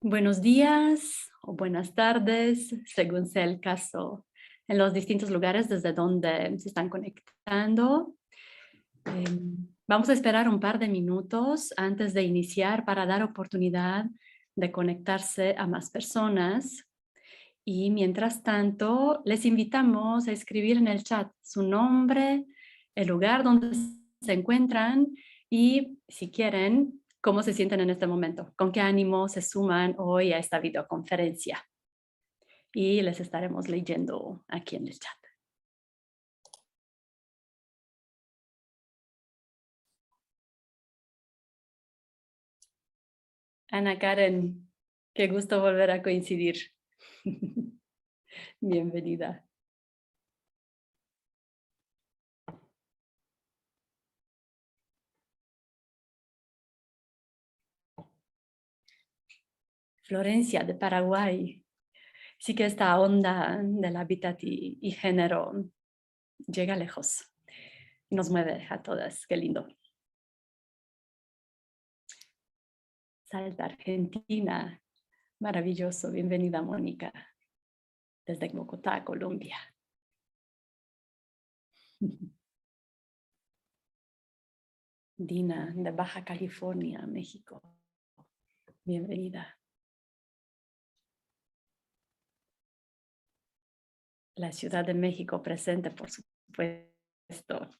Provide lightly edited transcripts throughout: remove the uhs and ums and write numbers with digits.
Buenos días o buenas tardes, según sea el caso, en los distintos lugares desde donde se están conectando. Vamos a esperar un par de minutos antes de iniciar para dar oportunidad de conectarse a más personas. Y mientras tanto, les invitamos a escribir en el chat su nombre, el lugar donde se encuentran y, si quieren, cómo se sienten en este momento, con qué ánimo se suman hoy a esta videoconferencia. Y les estaremos leyendo aquí en el chat. Ana Karen, qué gusto volver a coincidir. Bienvenida. Florencia, de Paraguay. Sí que esta onda del hábitat y género llega lejos. Nos mueve a todas, qué lindo. Salta, Argentina, maravilloso. Bienvenida, Mónica, desde Bogotá, Colombia. Dina, de Baja California, México. Bienvenida. La Ciudad de México presente, por supuesto.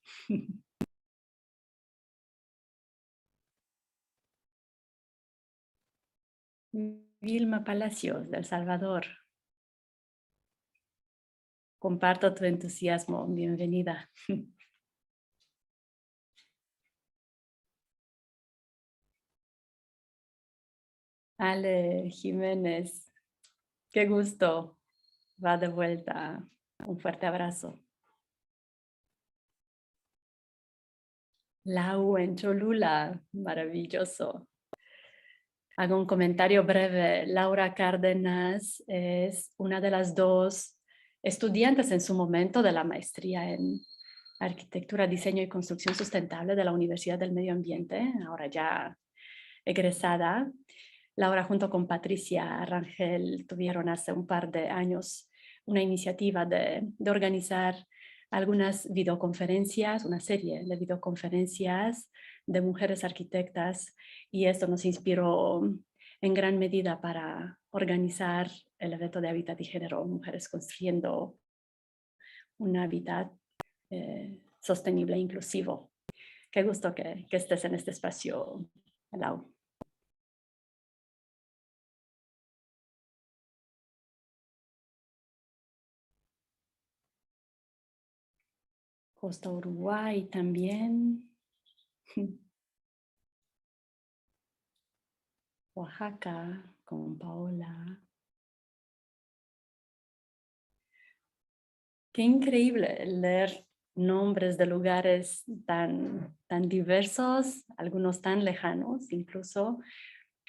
Vilma Palacios, de El Salvador. Comparto tu entusiasmo. Bienvenida. Ale Jiménez, qué gusto. Va de vuelta. Un fuerte abrazo. Lau en Cholula, maravilloso. Hago un comentario breve. Laura Cárdenas es una de las dos estudiantes en su momento de la maestría en Arquitectura, Diseño y Construcción Sustentable de la Universidad del Medio Ambiente, ahora ya egresada. Laura junto con Patricia Rangel tuvieron hace un par de años una iniciativa de organizar algunas videoconferencias, una serie de videoconferencias de mujeres arquitectas, y esto nos inspiró en gran medida para organizar el evento de Hábitat y Género, Mujeres Construyendo un Hábitat sostenible e inclusivo. Qué gusto que estés en este espacio, Lau. Costa Uruguay también. Oaxaca con Paola. Qué increíble leer nombres de lugares tan diversos, algunos tan lejanos, incluso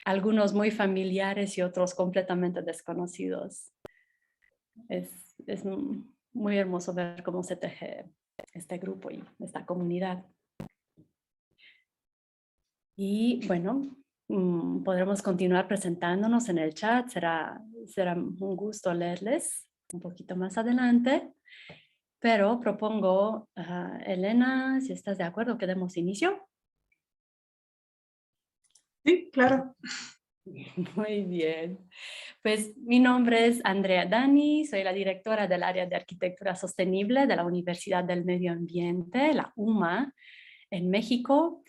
algunos muy familiares y otros completamente desconocidos. Es muy hermoso ver cómo se teje este grupo y esta comunidad. Y bueno, podremos continuar presentándonos en el chat. Será un gusto leerles un poquito más adelante. Pero propongo, Elena, si estás de acuerdo, que demos inicio. Sí, claro. Muy bien. Pues mi nombre es Andrea Dani, soy la directora del área de arquitectura sostenible de la Universidad del Medio Ambiente, la UMA, en México,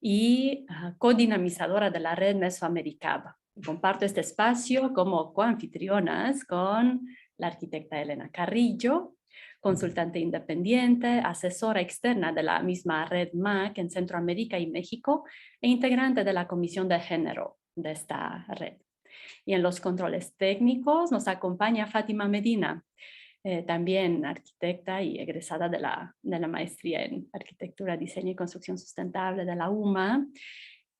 y codinamizadora de la red Mesoamericana. Comparto este espacio como coanfitrionas con la arquitecta Elena Carrillo, consultante independiente, asesora externa de la misma red MAC en Centroamérica y México e integrante de la Comisión de Género de esta red. Y en los controles técnicos nos acompaña Fátima Medina, también arquitecta y egresada de la maestría en Arquitectura, Diseño y Construcción Sustentable de la UMA.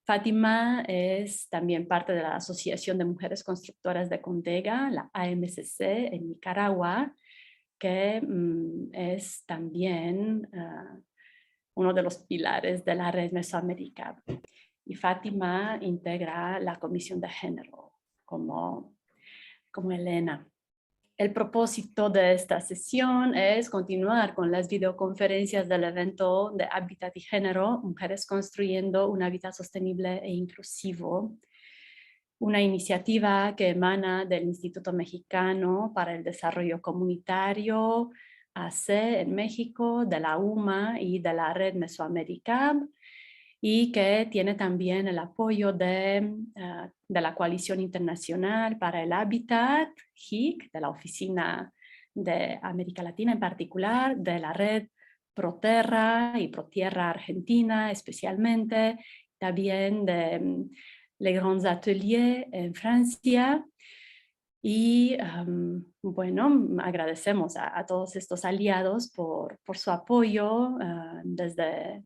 Fátima es también parte de la Asociación de Mujeres Constructoras de Condega, la AMCC, en Nicaragua, que es también uno de los pilares de la red Mesoamericana. Y Fátima integra la Comisión de Género como Elena. El propósito de esta sesión es continuar con las videoconferencias del evento de Hábitat y Género, Mujeres Construyendo un Hábitat Sostenible e Inclusivo, una iniciativa que emana del Instituto Mexicano para el Desarrollo Comunitario, AC en México, de la UMA y de la Red Mesoamérica, y que tiene también el apoyo de la Coalición Internacional para el Hábitat, HIC, de la Oficina de América Latina en particular, de la Red Proterra y Protierra Argentina especialmente, también de Les Grands Ateliers en Francia. Y bueno, agradecemos a todos estos aliados por su apoyo desde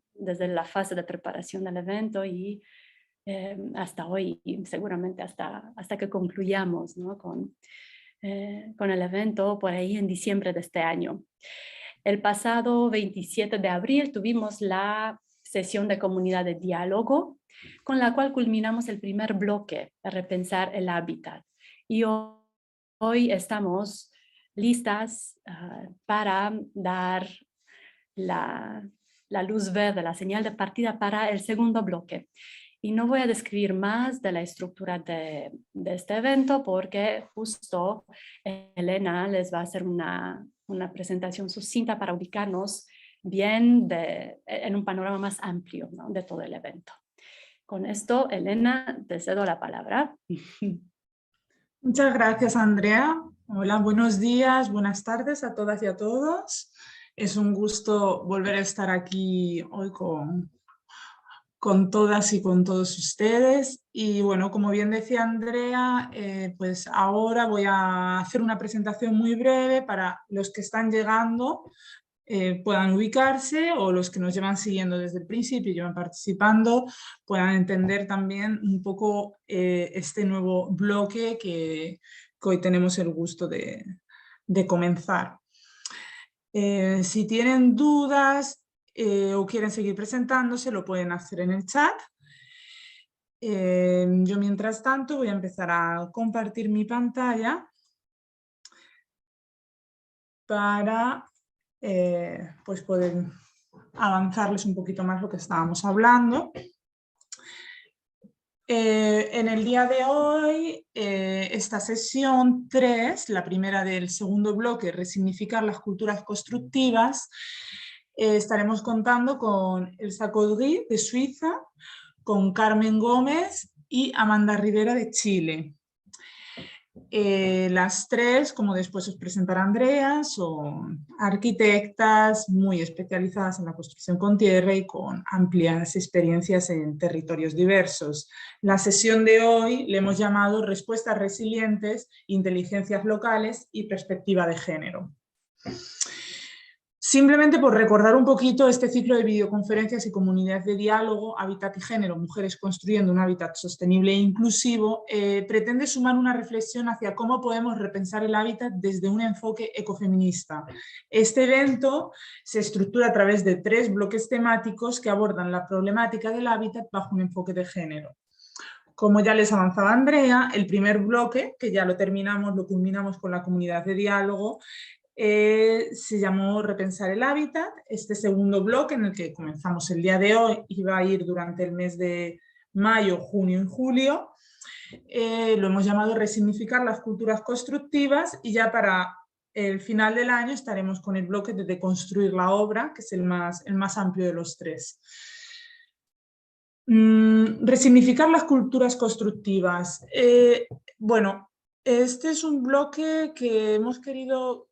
la fase de preparación del evento y hasta hoy, y seguramente hasta que concluyamos, ¿no? con el evento por ahí en diciembre de este año. El pasado 27 de abril tuvimos la sesión de comunidad de diálogo, con la cual culminamos el primer bloque de repensar el hábitat. Y hoy estamos listas para dar la luz verde, la señal de partida para el segundo bloque. Y no voy a describir más de la estructura de este evento porque justo Elena les va a hacer una presentación sucinta para ubicarnos bien en un panorama más amplio, ¿no? De todo el evento. Con esto, Elena, te cedo la palabra. Muchas gracias, Andrea. Hola, buenos días, buenas tardes a todas y a todos. Es un gusto volver a estar aquí hoy con todas y con todos ustedes. Y bueno, como bien decía Andrea, pues ahora voy a hacer una presentación muy breve para los que están llegando puedan ubicarse, o los que nos llevan siguiendo desde el principio y llevan participando puedan entender también un poco este nuevo bloque que hoy tenemos el gusto de comenzar. Si tienen dudas o quieren seguir presentándose, lo pueden hacer en el chat. Yo mientras tanto voy a empezar a compartir mi pantalla para pues poder avanzarles un poquito más lo que estábamos hablando. En el día de hoy, esta sesión 3, la primera del segundo bloque, resignificar las culturas constructivas, estaremos contando con Elsa Caudry de Suiza, con Carmen Gómez y Amanda Rivera de Chile. Las tres, como después os presentará Andrea, son arquitectas muy especializadas en la construcción con tierra y con amplias experiencias en territorios diversos. La sesión de hoy le hemos llamado Respuestas resilientes, inteligencias locales y perspectiva de género. Simplemente por recordar un poquito este ciclo de videoconferencias y comunidades de diálogo, Hábitat y Género, Mujeres Construyendo un Hábitat Sostenible e Inclusivo, pretende sumar una reflexión hacia cómo podemos repensar el hábitat desde un enfoque ecofeminista. Este evento se estructura a través de 3 bloques temáticos que abordan la problemática del hábitat bajo un enfoque de género. Como ya les avanzaba Andrea, el primer bloque, que ya lo terminamos, lo culminamos con la comunidad de diálogo, se llamó Repensar el hábitat. Este segundo bloque, en el que comenzamos el día de hoy y va a ir durante el mes de mayo, junio y julio, lo hemos llamado Resignificar las culturas constructivas, y ya para el final del año estaremos con el bloque de Deconstruir la obra, que es el más amplio de los 3. Resignificar las culturas constructivas. Bueno, este es un bloque que hemos querido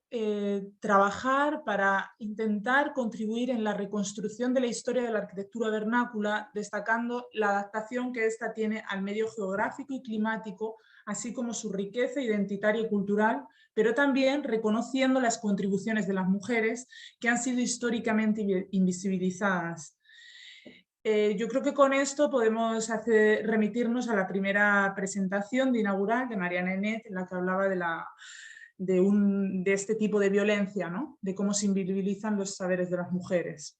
trabajar para intentar contribuir en la reconstrucción de la historia de la arquitectura vernácula, destacando la adaptación que ésta tiene al medio geográfico y climático, así como su riqueza identitaria y cultural, pero también reconociendo las contribuciones de las mujeres que han sido históricamente invisibilizadas. Yo creo que con esto podemos remitirnos a la primera presentación de inaugural de Mariana Enet, en la que hablaba de este tipo de violencia, ¿no? De cómo se invisibilizan los saberes de las mujeres.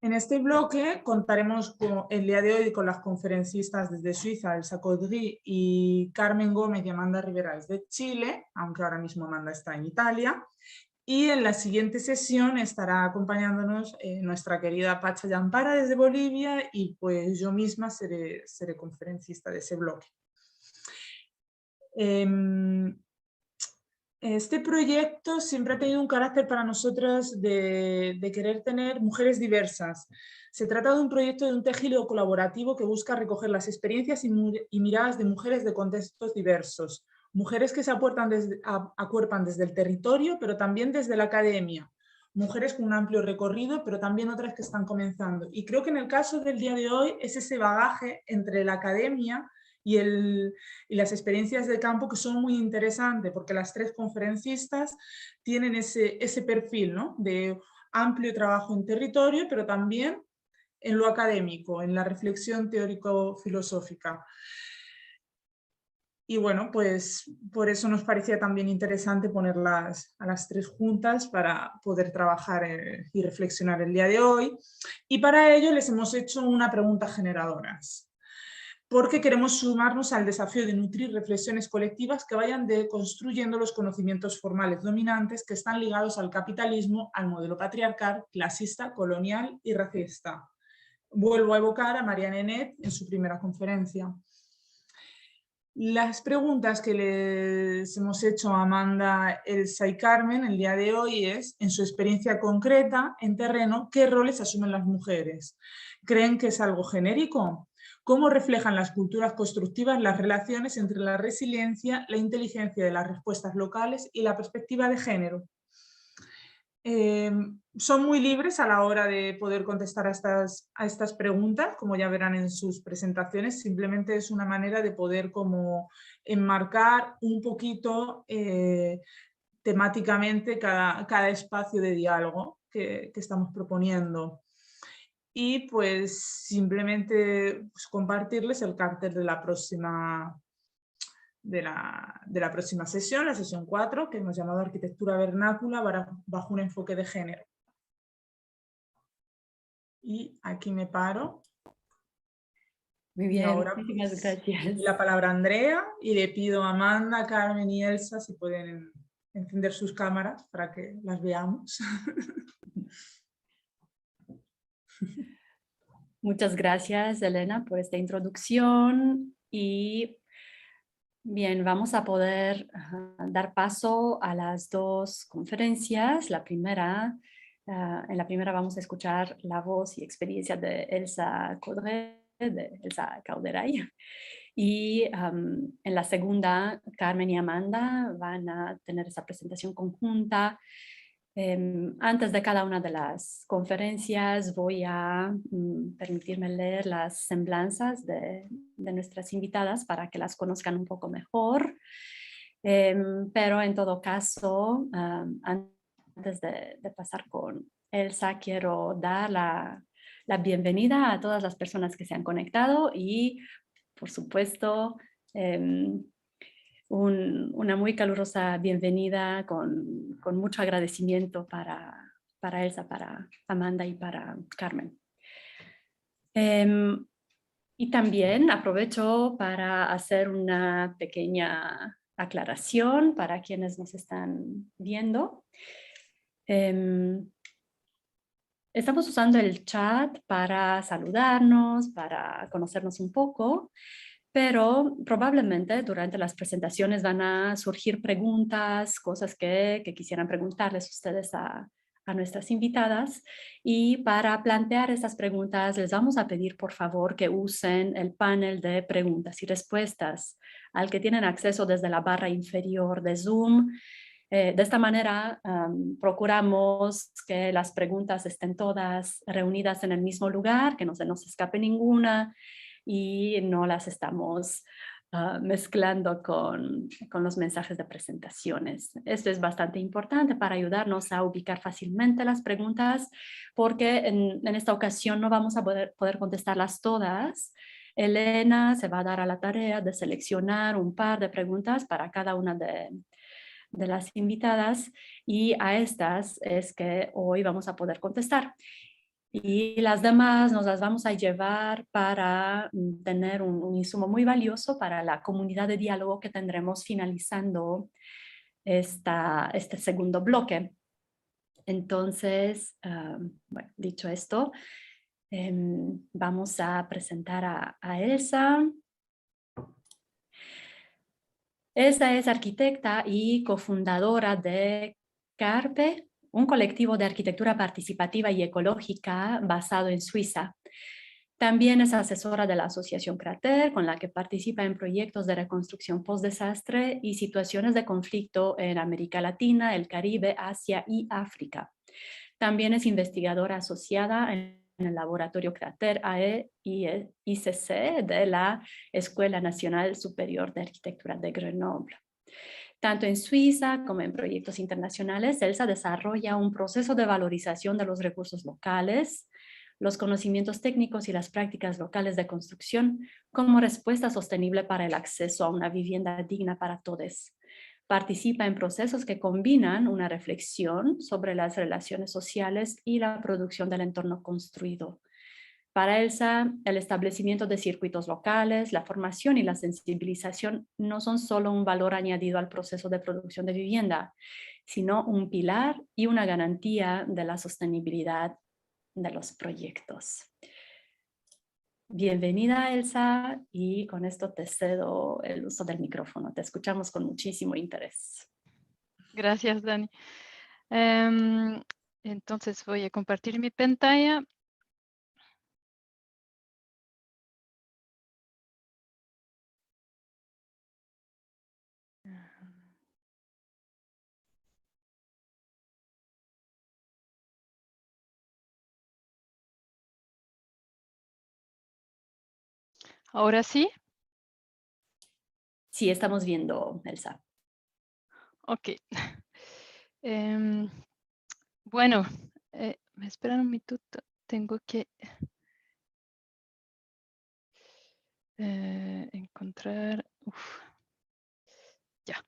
En este bloque contaremos el día de hoy con las conferencistas desde Suiza, Elsa Caudry y Carmen Gómez y Amanda Rivera desde Chile, aunque ahora mismo Amanda está en Italia. Y en la siguiente sesión estará acompañándonos nuestra querida Pacha Yampara desde Bolivia y pues yo misma seré conferencista de ese bloque. Este proyecto siempre ha tenido un carácter para nosotras de querer tener mujeres diversas. Se trata de un proyecto de un tejido colaborativo que busca recoger las experiencias y miradas de mujeres de contextos diversos. Mujeres que se acuerpan desde el territorio, pero también desde la academia. Mujeres con un amplio recorrido, pero también otras que están comenzando. Y creo que en el caso del día de hoy es ese bagaje entre la academia y las experiencias de campo que son muy interesantes, porque las tres conferencistas tienen ese perfil, ¿no?, de amplio trabajo en territorio, pero también en lo académico, en la reflexión teórico-filosófica. Y bueno, pues por eso nos parecía también interesante ponerlas a las tres juntas para poder trabajar y reflexionar el día de hoy. Y para ello les hemos hecho una pregunta generadoras, porque queremos sumarnos al desafío de nutrir reflexiones colectivas que vayan deconstruyendo los conocimientos formales dominantes que están ligados al capitalismo, al modelo patriarcal, clasista, colonial y racista. Vuelvo a evocar a María Nenet en su primera conferencia. Las preguntas que les hemos hecho a Amanda, Elsa y Carmen el día de hoy es, en su experiencia concreta, en terreno, ¿qué roles asumen las mujeres? ¿Creen que es algo genérico? ¿Cómo reflejan las culturas constructivas las relaciones entre la resiliencia, la inteligencia de las respuestas locales y la perspectiva de género? Son muy libres a la hora de poder contestar a estas preguntas, como ya verán en sus presentaciones. Simplemente es una manera de poder como enmarcar un poquito temáticamente cada espacio de diálogo que estamos proponiendo. Y pues simplemente pues, compartirles el cartel de la próxima sesión, la sesión 4, que hemos llamado Arquitectura Vernácula bajo un enfoque de género. Y aquí me paro. Muy bien, y ahora muchísimas pues, gracias. la palabra a Andrea y le pido a Amanda, Carmen y Elsa si pueden encender sus cámaras para que las veamos. Muchas gracias, Elena, por esta introducción y bien, vamos a poder dar paso a las dos conferencias. En la primera vamos a escuchar la voz y experiencia de Elsa Cauderay. Y en la segunda, Carmen y Amanda van a tener esa presentación conjunta. Antes de cada una de las conferencias voy a permitirme leer las semblanzas de nuestras invitadas para que las conozcan un poco mejor. Pero en todo caso, antes de pasar con Elsa, quiero dar la bienvenida a todas las personas que se han conectado y, por supuesto, una muy calurosa bienvenida con mucho agradecimiento para Elsa, para Amanda y para Carmen. Y también aprovecho para hacer una pequeña aclaración para quienes nos están viendo. Estamos usando el chat para saludarnos, para conocernos un poco, pero probablemente durante las presentaciones van a surgir preguntas, cosas que quisieran preguntarles ustedes a nuestras invitadas, y para plantear estas preguntas les vamos a pedir por favor que usen el panel de preguntas y respuestas al que tienen acceso desde la barra inferior de Zoom. De esta manera procuramos que las preguntas estén todas reunidas en el mismo lugar, que no se nos escape ninguna y no las estamos mezclando con los mensajes de presentaciones. Esto es bastante importante para ayudarnos a ubicar fácilmente las preguntas, porque en esta ocasión no vamos a poder contestarlas todas. Elena se va a dar a la tarea de seleccionar un par de preguntas para cada una de las invitadas y a estas es que hoy vamos a poder contestar. Y las demás nos las vamos a llevar para tener un insumo muy valioso para la comunidad de diálogo que tendremos finalizando este segundo bloque. Entonces, bueno, dicho esto, vamos a presentar a Elsa. Elsa es arquitecta y cofundadora de CARPE, un colectivo de arquitectura participativa y ecológica basado en Suiza. También es asesora de la Asociación Crater, con la que participa en proyectos de reconstrucción post-desastre y situaciones de conflicto en América Latina, el Caribe, Asia y África. También es investigadora asociada en el laboratorio Crater AE y ICC de la Escuela Nacional Superior de Arquitectura de Grenoble. Tanto en Suiza como en proyectos internacionales, Elsa desarrolla un proceso de valorización de los recursos locales, los conocimientos técnicos y las prácticas locales de construcción como respuesta sostenible para el acceso a una vivienda digna para todos. Participa en procesos que combinan una reflexión sobre las relaciones sociales y la producción del entorno construido. Para Elsa, el establecimiento de circuitos locales, la formación y la sensibilización no son solo un valor añadido al proceso de producción de vivienda, sino un pilar y una garantía de la sostenibilidad de los proyectos. Bienvenida, Elsa, y con esto te cedo el uso del micrófono. Te escuchamos con muchísimo interés. Gracias, Dani. Entonces voy a compartir mi pantalla. ¿Ahora sí? Sí, estamos viendo, Elsa. Ok. Bueno, me esperan un minuto. Tengo que encontrar... Ya.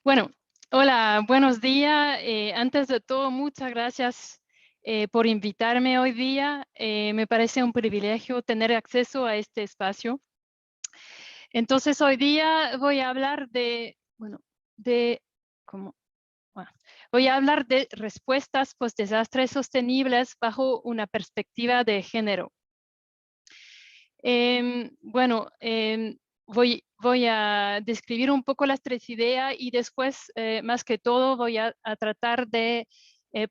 Bueno, hola, buenos días. Antes de todo, muchas gracias por invitarme hoy día. Me parece un privilegio tener acceso a este espacio. Entonces, hoy día voy a hablar de, voy a hablar de respuestas post-desastres sostenibles bajo una perspectiva de género. Voy a describir un poco las tres ideas y después, más que todo, voy a tratar de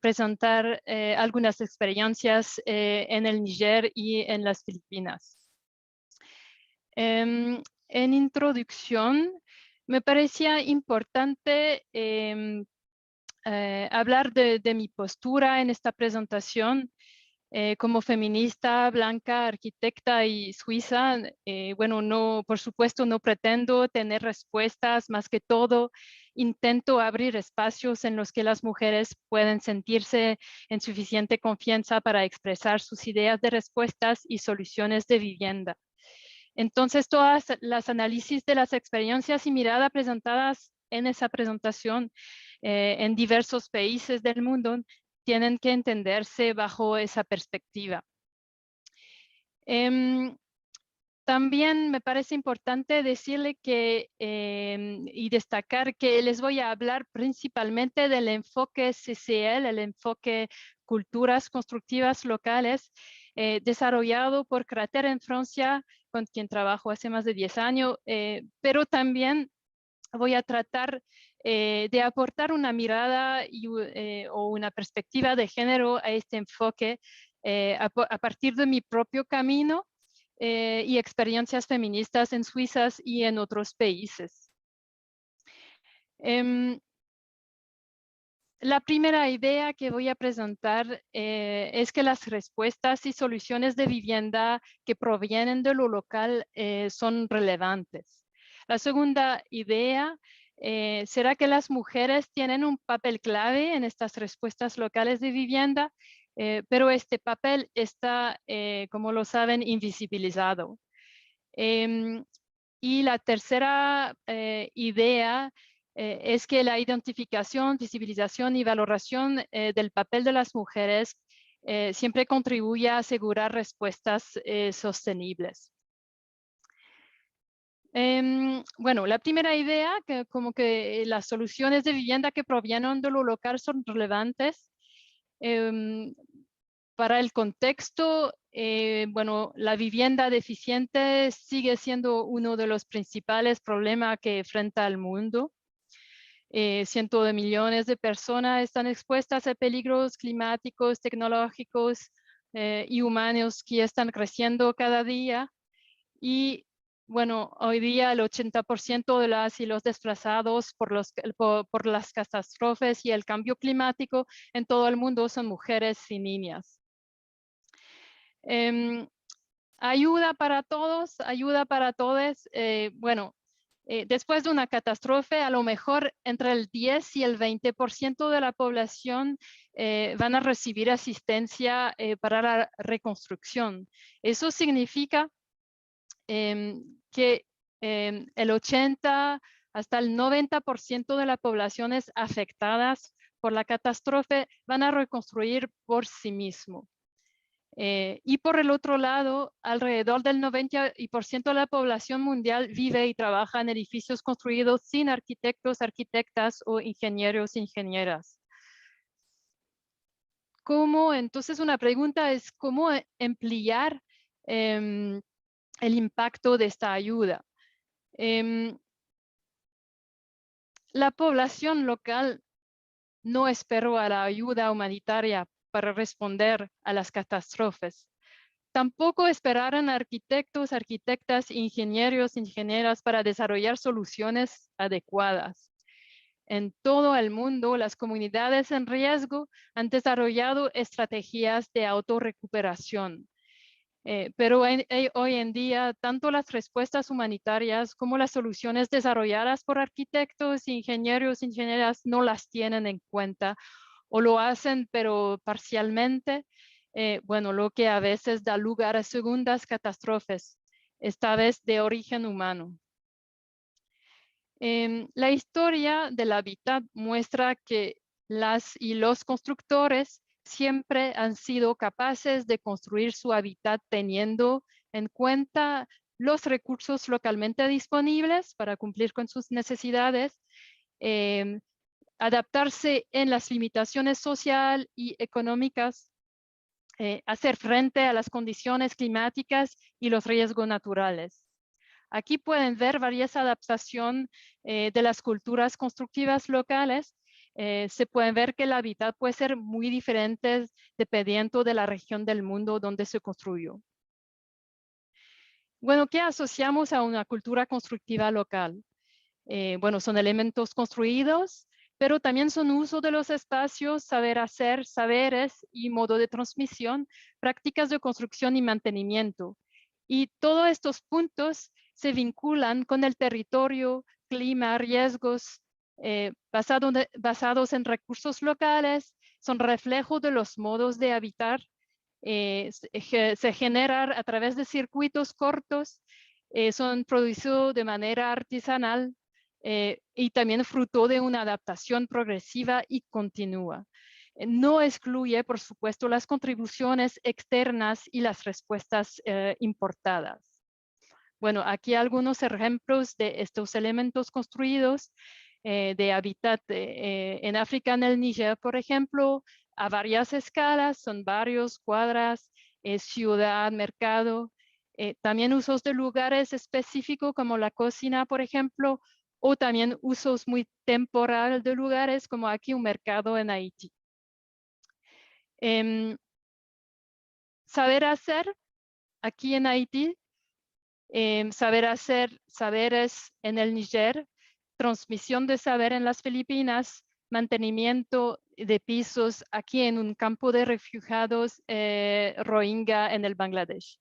presentar algunas experiencias en el Níger y en las Filipinas. En introducción, me parecía importante hablar de mi postura en esta presentación. Como feminista, blanca, arquitecta y suiza, no, por supuesto, no pretendo tener respuestas, más que todo, intento abrir espacios en los que las mujeres pueden sentirse en suficiente confianza para expresar sus ideas de respuestas y soluciones de vivienda. Entonces, todas las análisis de las experiencias y miradas presentadas en esa presentación en diversos países del mundo tienen que entenderse bajo esa perspectiva. También me parece importante decirle que y destacar que les voy a hablar principalmente del enfoque CCL, el enfoque culturas constructivas locales, desarrollado por Crater en Francia, con quien trabajo hace más de 10 años, pero también voy a tratar de aportar una mirada o una perspectiva de género a este enfoque a partir de mi propio camino y experiencias feministas en Suiza y en otros países. La primera idea que voy a presentar es que las respuestas y soluciones de vivienda que provienen de lo local son relevantes. La segunda idea será que las mujeres tienen un papel clave en estas respuestas locales de vivienda, pero este papel está, como lo saben, invisibilizado. Y la tercera idea es que la identificación, visibilización y valoración del papel de las mujeres siempre contribuye a asegurar respuestas sostenibles. Bueno, la primera idea, que como que las soluciones de vivienda que provienen de lo local son relevantes. Para el contexto, bueno, la vivienda deficiente sigue siendo uno de los principales problemas que enfrenta el mundo. Cientos de millones de personas están expuestas a peligros climáticos, tecnológicos y humanos que están creciendo cada día. Y bueno, hoy día el 80% de las y los desplazados por las catástrofes y el cambio climático en todo el mundo son mujeres y niñas. Ayuda para todos, ayuda para todos. Bueno, después de una catástrofe, a lo mejor entre el 10 y el 20% de la población van a recibir asistencia para la reconstrucción. Eso significa que el 80 hasta el 90% de las poblaciones afectadas por la catástrofe van a reconstruir por sí mismos. Y por el otro lado, alrededor del 90% de la población mundial vive y trabaja en edificios construidos sin arquitectos, arquitectas o ingenieros, ingenieras. Entonces, una pregunta es cómo ampliar el impacto de esta ayuda. La población local no esperó a la ayuda humanitaria para responder a las catástrofes. Tampoco esperaron arquitectos, arquitectas, ingenieros, ingenieras para desarrollar soluciones adecuadas. En todo el mundo, las comunidades en riesgo han desarrollado estrategias de autorrecuperación. Pero hoy en día, tanto las respuestas humanitarias como las soluciones desarrolladas por arquitectos, ingenieros, ingenieras no las tienen en cuenta o lo hacen pero parcialmente. Bueno, lo que a veces da lugar a segundas catástrofes, esta vez de origen humano. La historia del hábitat muestra que las y los constructores siempre han sido capaces de construir su hábitat teniendo en cuenta los recursos localmente disponibles para cumplir con sus necesidades, adaptarse en las limitaciones sociales y económicas, hacer frente a las condiciones climáticas y los riesgos naturales. Aquí pueden ver varias adaptaciones de las culturas constructivas locales. Se pueden ver que el hábitat puede ser muy diferente dependiendo de la región del mundo donde se construyó. Bueno, ¿qué asociamos a una cultura constructiva local? Bueno, son elementos construidos, pero también son uso de los espacios, saber hacer, saberes y modo de transmisión, prácticas de construcción y mantenimiento. Y todos estos puntos se vinculan con el territorio, clima, riesgos, basados en recursos locales, son reflejo de los modos de habitar, se generan a través de circuitos cortos, son producidos de manera artesanal y también fruto de una adaptación progresiva y continua. No excluye, por supuesto, las contribuciones externas y las respuestas importadas. Bueno, aquí algunos ejemplos de estos elementos construidos de hábitat en África, en el Níger, por ejemplo, a varias escalas, son varios cuadras, ciudad, mercado, también usos de lugares específicos como la cocina, por ejemplo, o también usos muy temporales de lugares como aquí un mercado en Haití. Saber hacer aquí en Haití, saber hacer saberes en el Níger, transmisión de saber en las Filipinas, mantenimiento de pisos aquí en un campo de refugiados Rohingya en el Bangladesh.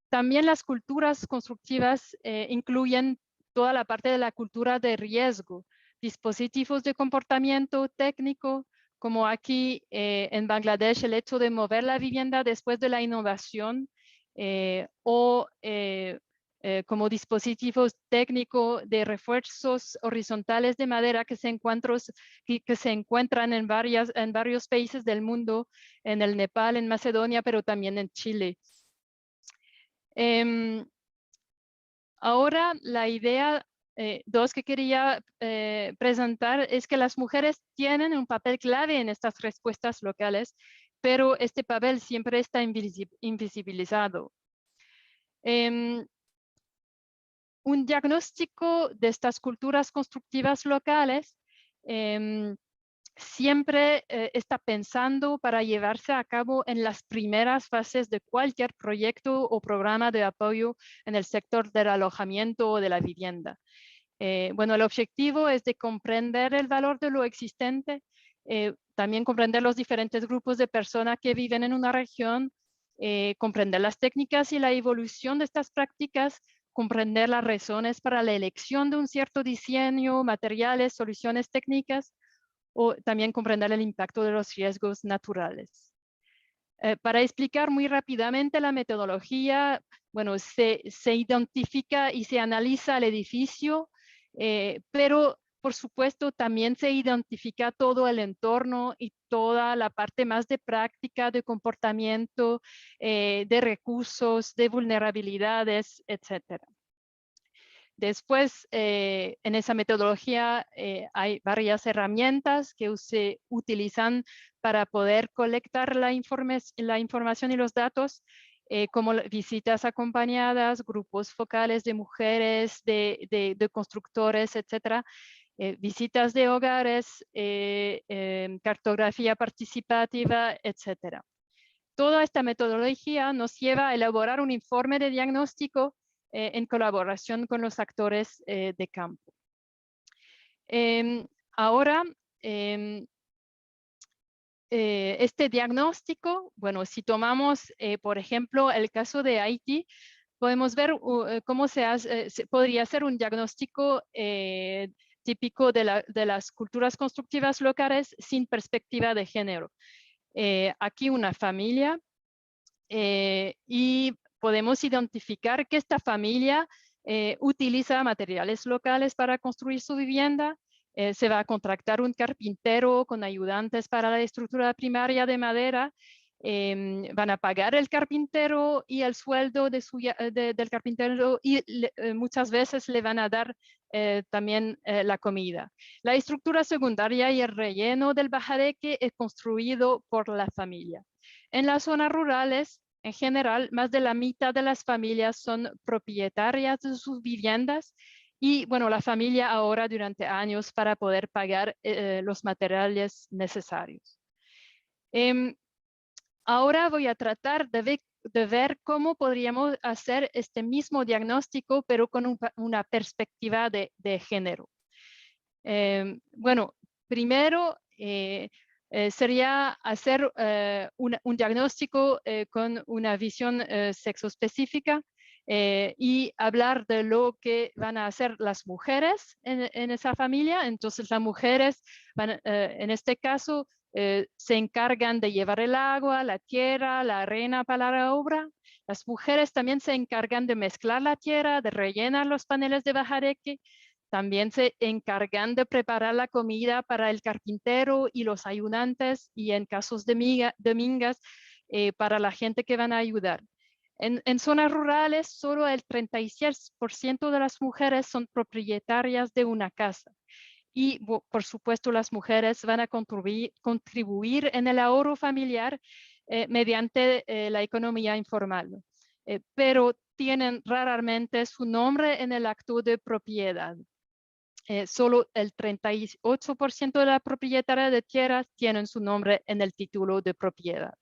También las culturas constructivas incluyen toda la parte de la cultura de riesgo, dispositivos de comportamiento técnico, como aquí en Bangladesh el hecho de mover la vivienda después de la inundación o como dispositivos técnicos de refuerzos horizontales de madera que se encuentran en varios países del mundo, en el Nepal, en Macedonia, pero también en Chile. Ahora la idea 2 que quería presentar es que las mujeres tienen un papel clave en estas respuestas locales, pero este papel siempre está invisibilizado. Un diagnóstico de estas culturas constructivas locales siempre está pensando para llevarse a cabo en las primeras fases de cualquier proyecto o programa de apoyo en el sector del alojamiento o de la vivienda. Bueno, el objetivo es de comprender el valor de lo existente, también comprender los diferentes grupos de personas que viven en una región, comprender las técnicas y la evolución de estas prácticas, comprender las razones para la elección de un cierto diseño, materiales, soluciones técnicas, o también comprender el impacto de los riesgos naturales. Para explicar muy rápidamente la metodología, bueno, se identifica y se analiza el edificio, pero por supuesto también se identifica todo el entorno y toda la parte más de práctica, de comportamiento, de recursos, de vulnerabilidades, etcétera. Después, en esa metodología hay varias herramientas que se utilizan para poder colectar la información y los datos, como visitas acompañadas, grupos focales de mujeres, de constructores, etcétera, visitas de hogares, cartografía participativa, etcétera. Toda esta metodología nos lleva a elaborar un informe de diagnóstico en colaboración con los actores de campo. Ahora, este diagnóstico, bueno, si tomamos, por ejemplo, el caso de Haití, podemos ver cómo podría ser un diagnóstico típico de las culturas constructivas locales sin perspectiva de género. Aquí una familia y podemos identificar que esta familia utiliza materiales locales para construir su vivienda. Se va a contratar un carpintero con ayudantes para la estructura primaria de madera. Van a pagar el carpintero y el sueldo del carpintero y muchas veces le van a dar también la comida. La estructura secundaria y el relleno del bajareque es construido por la familia. En las zonas rurales, en general, más de la mitad de las familias son propietarias de sus viviendas y, bueno, la familia ahorra durante años para poder pagar los materiales necesarios. Ahora voy a tratar de ver cómo podríamos hacer este mismo diagnóstico, pero con una perspectiva de género. Bueno, primero sería hacer un diagnóstico con una visión sexoespecífica y hablar de lo que van a hacer las mujeres en esa familia. Entonces las mujeres van, en este caso se encargan de llevar el agua, la tierra, la arena para la obra. Las mujeres también se encargan de mezclar la tierra, de rellenar los paneles de bajareque. También se encargan de preparar la comida para el carpintero y los ayudantes y en casos de mingas para la gente que van a ayudar. En zonas rurales, solo el 36% de las mujeres son propietarias de una casa. Y, por supuesto, las mujeres van a contribuir en el ahorro familiar mediante la economía informal. Pero tienen raramente su nombre en el acto de propiedad. Solo el 38% de la propietaria de tierras tienen su nombre en el título de propiedad.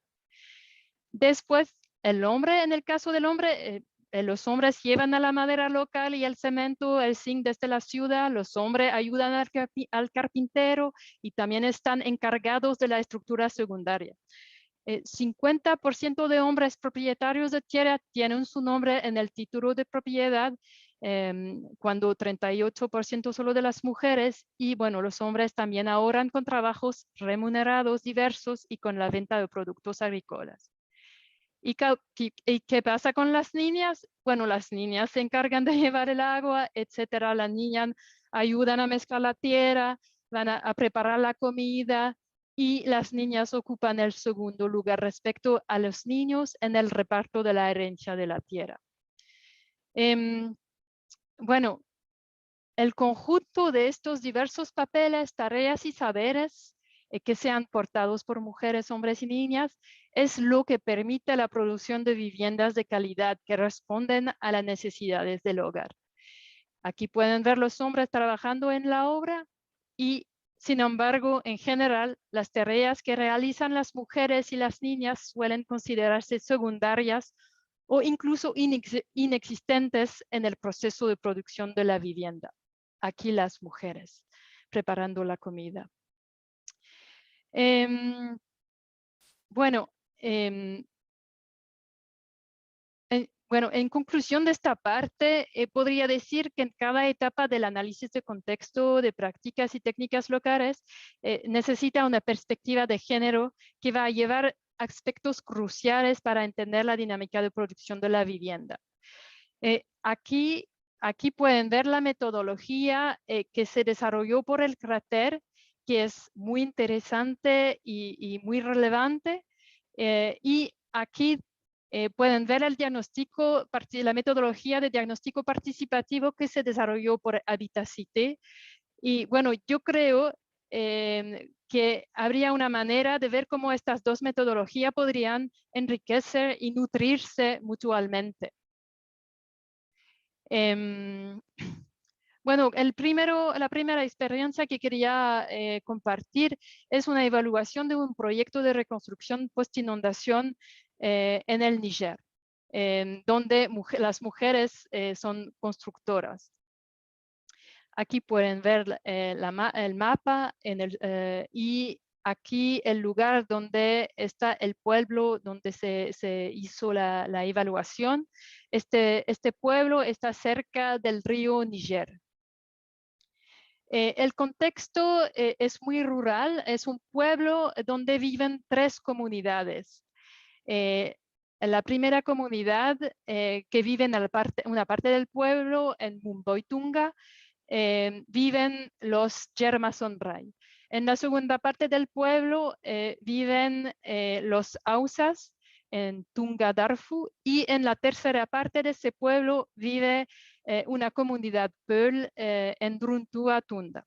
Después, el hombre, en el caso del hombre, los hombres llevan a la madera local y el cemento, el zinc desde la ciudad. Los hombres ayudan al carpintero y también están encargados de la estructura secundaria. 50% de hombres propietarios de tierra tienen su nombre en el título de propiedad, cuando 38% solo de las mujeres, y bueno, los hombres también ahorran con trabajos remunerados diversos y con la venta de productos agrícolas. ¿Y qué pasa con las niñas? Bueno, las niñas se encargan de llevar el agua, etcétera. Las niñas ayudan a mezclar la tierra, van a preparar la comida, y las niñas ocupan el segundo lugar respecto a los niños en el reparto de la herencia de la tierra. Bueno, el conjunto de estos diversos papeles, tareas y saberes que sean portados por mujeres, hombres y niñas, es lo que permite la producción de viviendas de calidad que responden a las necesidades del hogar. Aquí pueden ver los hombres trabajando en la obra y, sin embargo, en general, las tareas que realizan las mujeres y las niñas suelen considerarse secundarias o incluso inexistentes en el proceso de producción de la vivienda. Aquí las mujeres preparando la comida. Bueno, en conclusión de esta parte, podría decir que en cada etapa del análisis de contexto, de prácticas y técnicas locales, necesita una perspectiva de género que va a llevar aspectos cruciales para entender la dinámica de producción de la vivienda. Aquí pueden ver la metodología que se desarrolló por el CRATER, que es muy interesante y muy relevante. Y aquí pueden ver el diagnóstico, la metodología de diagnóstico participativo que se desarrolló por Habitacité. Y bueno, yo creo que habría una manera de ver cómo estas dos metodologías podrían enriquecer y nutrirse mutuamente. Bueno, la primera experiencia que quería compartir es una evaluación de un proyecto de reconstrucción post-inundación en el Níger, donde las mujeres son constructoras. Aquí pueden ver el mapa y aquí el lugar donde está el pueblo donde se hizo la evaluación. Este pueblo está cerca del río Níger. El contexto es muy rural, es un pueblo donde viven 3 comunidades. La primera comunidad que vive en una parte del pueblo, en Mumboitunga, viven los Yermasonray. En la segunda parte del pueblo viven los Hausas en Tunga Darfu, y en la tercera parte de ese pueblo vive una comunidad Peul en Druntua Tunda.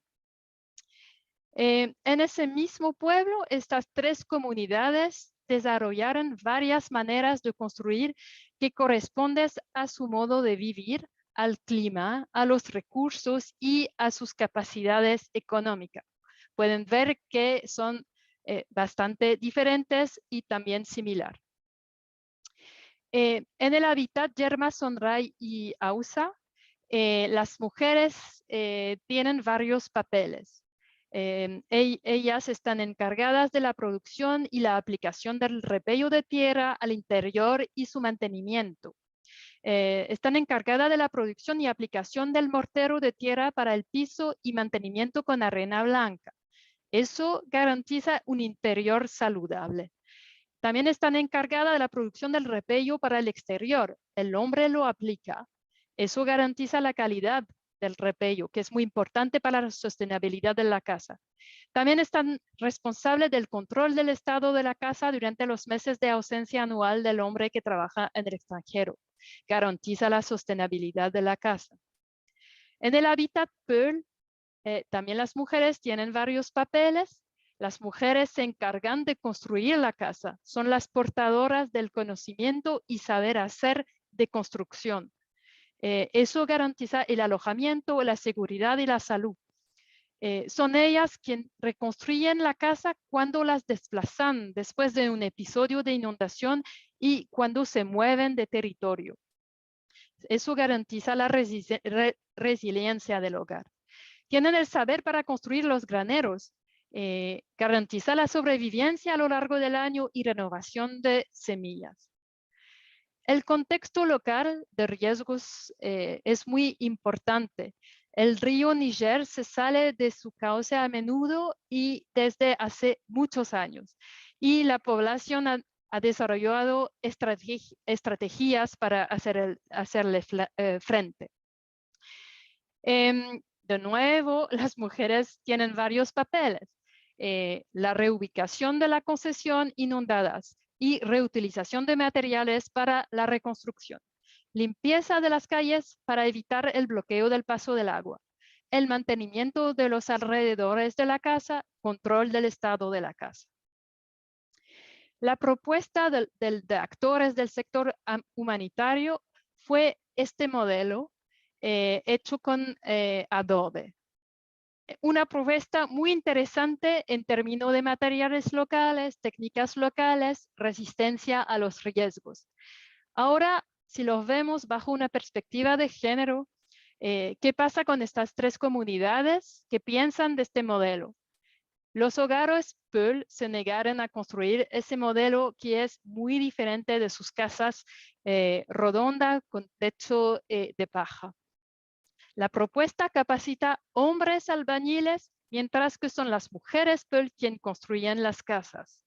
En ese mismo pueblo, estas 3 comunidades desarrollaron varias maneras de construir que corresponden a su modo de vivir, al clima, a los recursos y a sus capacidades económicas. Pueden ver que son bastante diferentes y también similar. En el hábitat Yermasonray y Hausa, las mujeres tienen varios papeles. Ellas están encargadas de la producción y la aplicación del repello de tierra al interior y su mantenimiento. Están encargadas de la producción y aplicación del mortero de tierra para el piso y mantenimiento con arena blanca. Eso garantiza un interior saludable. También están encargadas de la producción del repello para el exterior. El hombre lo aplica. Eso garantiza la calidad del repello, que es muy importante para la sostenibilidad de la casa. También están responsables del control del estado de la casa durante los meses de ausencia anual del hombre que trabaja en el extranjero. Garantiza la sostenibilidad de la casa. En el hábitat Peul, también las mujeres tienen varios papeles. Las mujeres se encargan de construir la casa. Son las portadoras del conocimiento y saber hacer de construcción. Eso garantiza el alojamiento, la seguridad y la salud. Son ellas quienes reconstruyen la casa cuando las desplazan después de un episodio de inundación y cuando se mueven de territorio. Eso garantiza la resiliencia del hogar. Tienen el saber para construir los graneros. Garantiza la sobrevivencia a lo largo del año y renovación de semillas. El contexto local de riesgos es muy importante. El río Níger se sale de su cauce a menudo y desde hace muchos años. Y la población ha desarrollado estrategias para hacerle frente. De nuevo, las mujeres tienen varios papeles. La reubicación de la concesión inundadas y reutilización de materiales para la reconstrucción. Limpieza de las calles para evitar el bloqueo del paso del agua. El mantenimiento de los alrededores de la casa, control del estado de la casa. La propuesta de actores del sector humanitario fue este modelo hecho con Adobe. Una propuesta muy interesante en términos de materiales locales, técnicas locales, resistencia a los riesgos. Ahora, si los vemos bajo una perspectiva de género, ¿qué pasa con estas tres comunidades que piensan de este modelo? Los hogares Peul se negaron a construir ese modelo que es muy diferente de sus casas redondas con techo de paja. La propuesta capacita hombres albañiles, mientras que son las mujeres Peul quienes construyen las casas.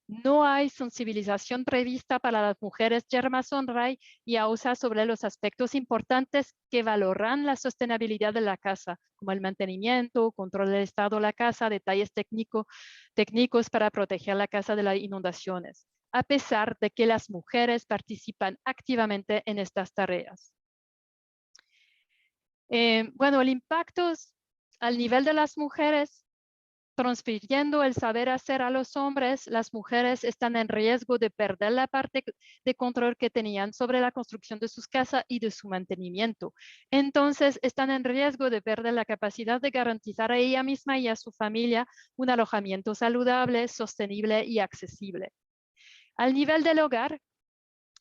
No hay sensibilización prevista para las mujeres Yerma-Sonray y AUSA sobre los aspectos importantes que valoran la sostenibilidad de la casa, como el mantenimiento, control del estado de la casa, detalles técnicos para proteger la casa de las inundaciones, a pesar de que las mujeres participan activamente en estas tareas. Bueno, el impacto al nivel de las mujeres. Transfiriendo el saber hacer a los hombres, las mujeres están en riesgo de perder la parte de control que tenían sobre la construcción de sus casas y de su mantenimiento. Entonces, están en riesgo de perder la capacidad de garantizar a ella misma y a su familia un alojamiento saludable, sostenible y accesible. Al nivel del hogar,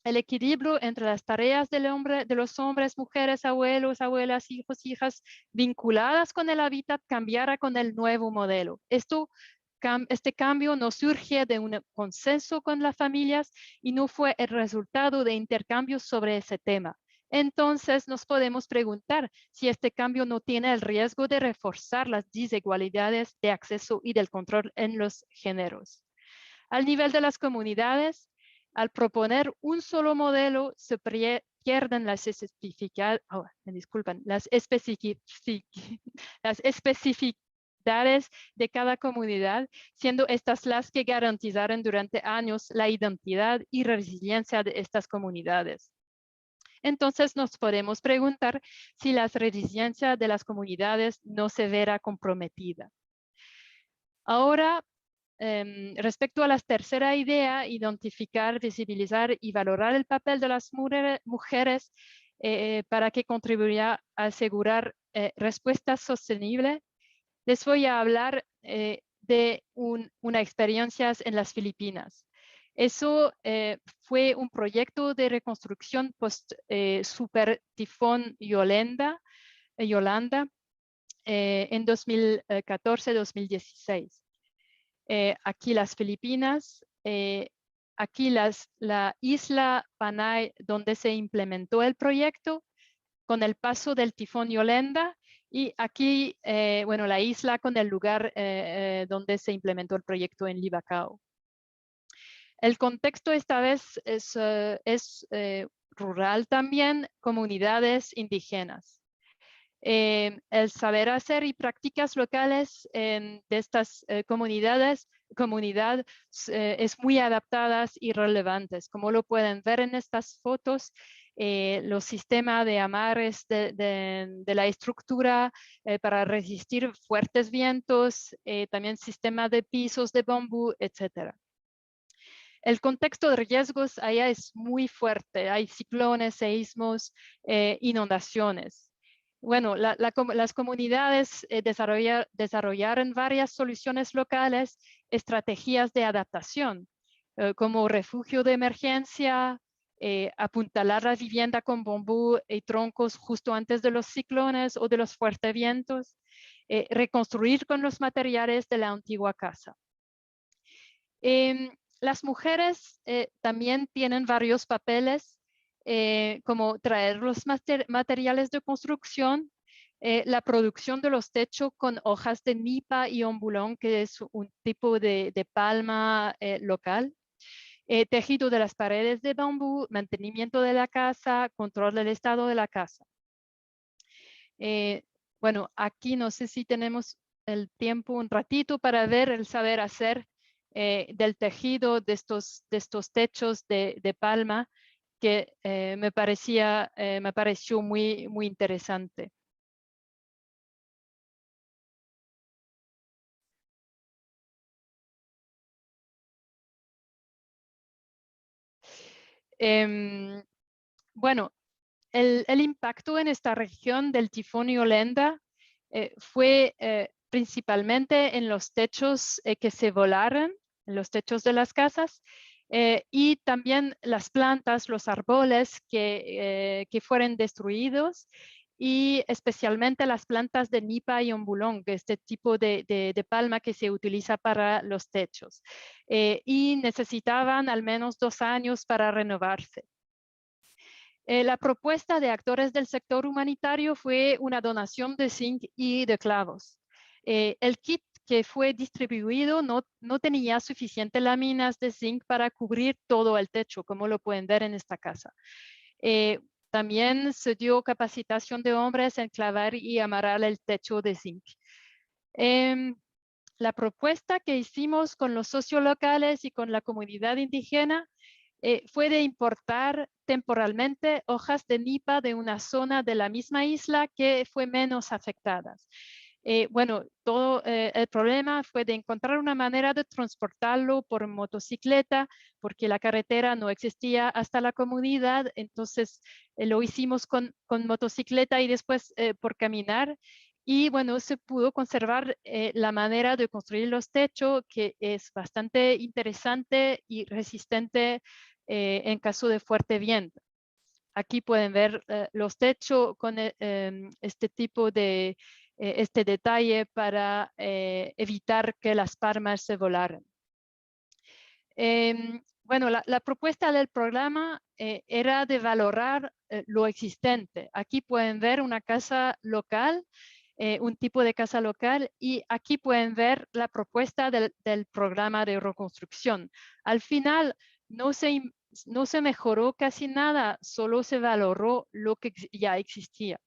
el equilibrio entre las tareas de los hombres, mujeres, abuelos, abuelas, hijos, hijas, vinculadas con el hábitat, cambiará con el nuevo modelo. Este cambio no surge de un consenso con las familias y no fue el resultado de intercambios sobre ese tema. Entonces nos podemos preguntar si este cambio no tiene el riesgo de reforzar las desigualdades de acceso y del control en los géneros. Al nivel de las comunidades, al proponer un solo modelo, se pierden las especificidades de cada comunidad, siendo estas las que garantizaron durante años la identidad y resiliencia de estas comunidades. Entonces nos podemos preguntar si la resiliencia de las comunidades no se verá comprometida. Ahora, respecto a la tercera idea, identificar, visibilizar y valorar el papel de las mujeres para que contribuya a asegurar respuestas sostenibles, les voy a hablar de una experiencia en las Filipinas. Eso fue un proyecto de reconstrucción post super tifón Yolanda en 2014-2016. Aquí las Filipinas, aquí la isla Panay donde se implementó el proyecto con el paso del tifón Yolanda y aquí, bueno, la isla con el lugar donde se implementó el proyecto en Libacao. El contexto esta vez es rural también, comunidades indígenas. El saber hacer y prácticas locales de estas comunidades es muy adaptadas y relevantes. Como lo pueden ver en estas fotos, los sistemas de amarres de la estructura para resistir fuertes vientos, también sistemas de pisos de bambú, etc. El contexto de riesgos allá es muy fuerte. Hay ciclones, seísmos, inundaciones. Bueno, las comunidades desarrollaron varias soluciones locales, estrategias de adaptación, como refugio de emergencia, apuntalar la vivienda con bambú y troncos justo antes de los ciclones o de los fuertes vientos, reconstruir con los materiales de la antigua casa. Las mujeres también tienen varios papeles, como traer los materiales de construcción, la producción de los techos con hojas de nipa y ombulón, que es un tipo de palma local, tejido de las paredes de bambú, mantenimiento de la casa, control del estado de la casa. Bueno, aquí no sé si tenemos el tiempo un ratito para ver el saber hacer del tejido de estos techos de palma que me pareció muy interesante. Bueno, el impacto en esta región del tifón Yolanda fue principalmente en los techos que se volaron, en los techos de las casas, y también las plantas, los árboles que fueron destruidos, y especialmente las plantas de nipa y ombulón, que es este tipo de palma que se utiliza para los techos. Y necesitaban al menos 2 años para renovarse. La propuesta de actores del sector humanitario fue una donación de zinc y de clavos. El kit que fue distribuido no tenía suficientes láminas de zinc para cubrir todo el techo, como lo pueden ver en esta casa. También se dio capacitación de hombres en clavar y amarrar el techo de zinc. La propuesta que hicimos con los socios locales y con la comunidad indígena fue de importar temporalmente hojas de nipa de una zona de la misma isla que fue menos afectada. Bueno, todo el problema fue de encontrar una manera de transportarlo por motocicleta, porque la carretera no existía hasta la comunidad, entonces lo hicimos con motocicleta y después por caminar. Y bueno, se pudo conservar la manera de construir los techos, que es bastante interesante y resistente en caso de fuerte viento. Aquí pueden ver los techos con este tipo de este detalle para evitar que las palmas se volaran. Bueno, la propuesta del programa era de valorar lo existente. Aquí pueden ver una casa local, un tipo de casa local, y aquí pueden ver la propuesta del programa de reconstrucción. Al final no se mejoró casi nada, solo se valoró lo que ya existía.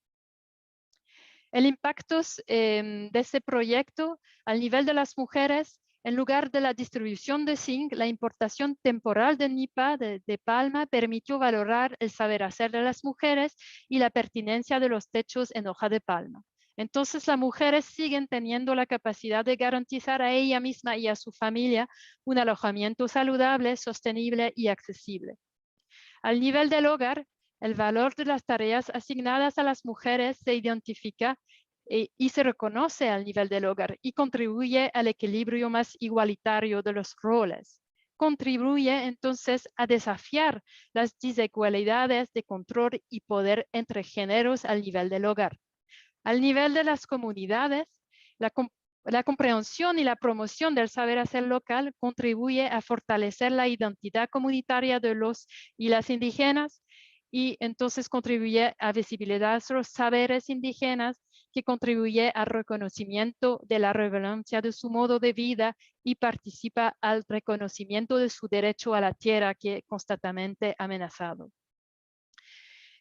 El impacto de este proyecto al nivel de las mujeres, en lugar de la distribución de zinc, la importación temporal de nipa, de palma, permitió valorar el saber hacer de las mujeres y la pertinencia de los techos en hoja de palma. Entonces, las mujeres siguen teniendo la capacidad de garantizar a ella misma y a su familia un alojamiento saludable, sostenible y accesible. Al nivel del hogar, el valor de las tareas asignadas a las mujeres se identifica y se reconoce al nivel del hogar y contribuye al equilibrio más igualitario de los roles. Contribuye entonces a desafiar las desigualdades de control y poder entre géneros al nivel del hogar. Al nivel de las comunidades, la comprensión y la promoción del saber hacer local contribuye a fortalecer la identidad comunitaria de los y las indígenas, y entonces contribuye a visibilizar los saberes indígenas, que contribuye al reconocimiento de la relevancia de su modo de vida y participa al reconocimiento de su derecho a la tierra, que es constantemente amenazado.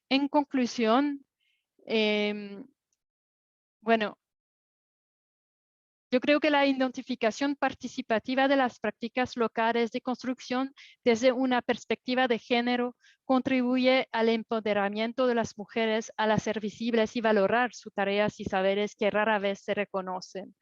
En conclusión, bueno, yo creo que la identificación participativa de las prácticas locales de construcción desde una perspectiva de género contribuye al empoderamiento de las mujeres al hacer visibles y valorar sus tareas y saberes que rara vez se reconocen.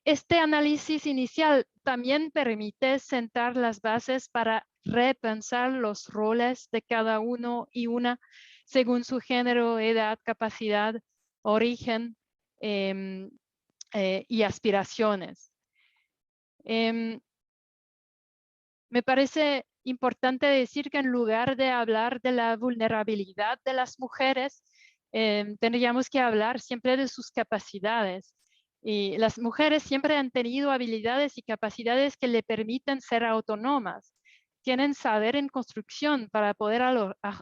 Este análisis inicial también permite sentar las bases para repensar los roles de cada uno y una según su género, edad, capacidad, origen, y aspiraciones. Me parece importante decir que en lugar de hablar de la vulnerabilidad de las mujeres, tendríamos que hablar siempre de sus capacidades. Y las mujeres siempre han tenido habilidades y capacidades que le permiten ser autónomas. Tienen saber en construcción para poder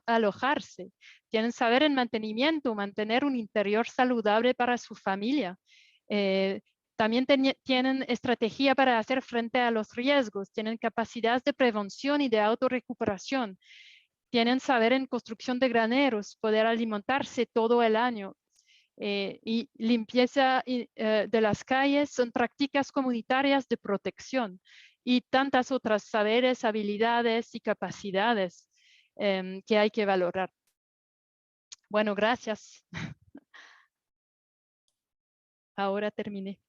alojarse. Tienen saber en mantenimiento, mantener un interior saludable para su familia. También tienen estrategia para hacer frente a los riesgos, tienen capacidad de prevención y de autorrecuperación, tienen saber en construcción de graneros, poder alimentarse todo el año. Y limpieza de las calles, son prácticas comunitarias de protección y tantas otras saberes, habilidades y capacidades que hay que valorar. Bueno, gracias. Ahora terminé.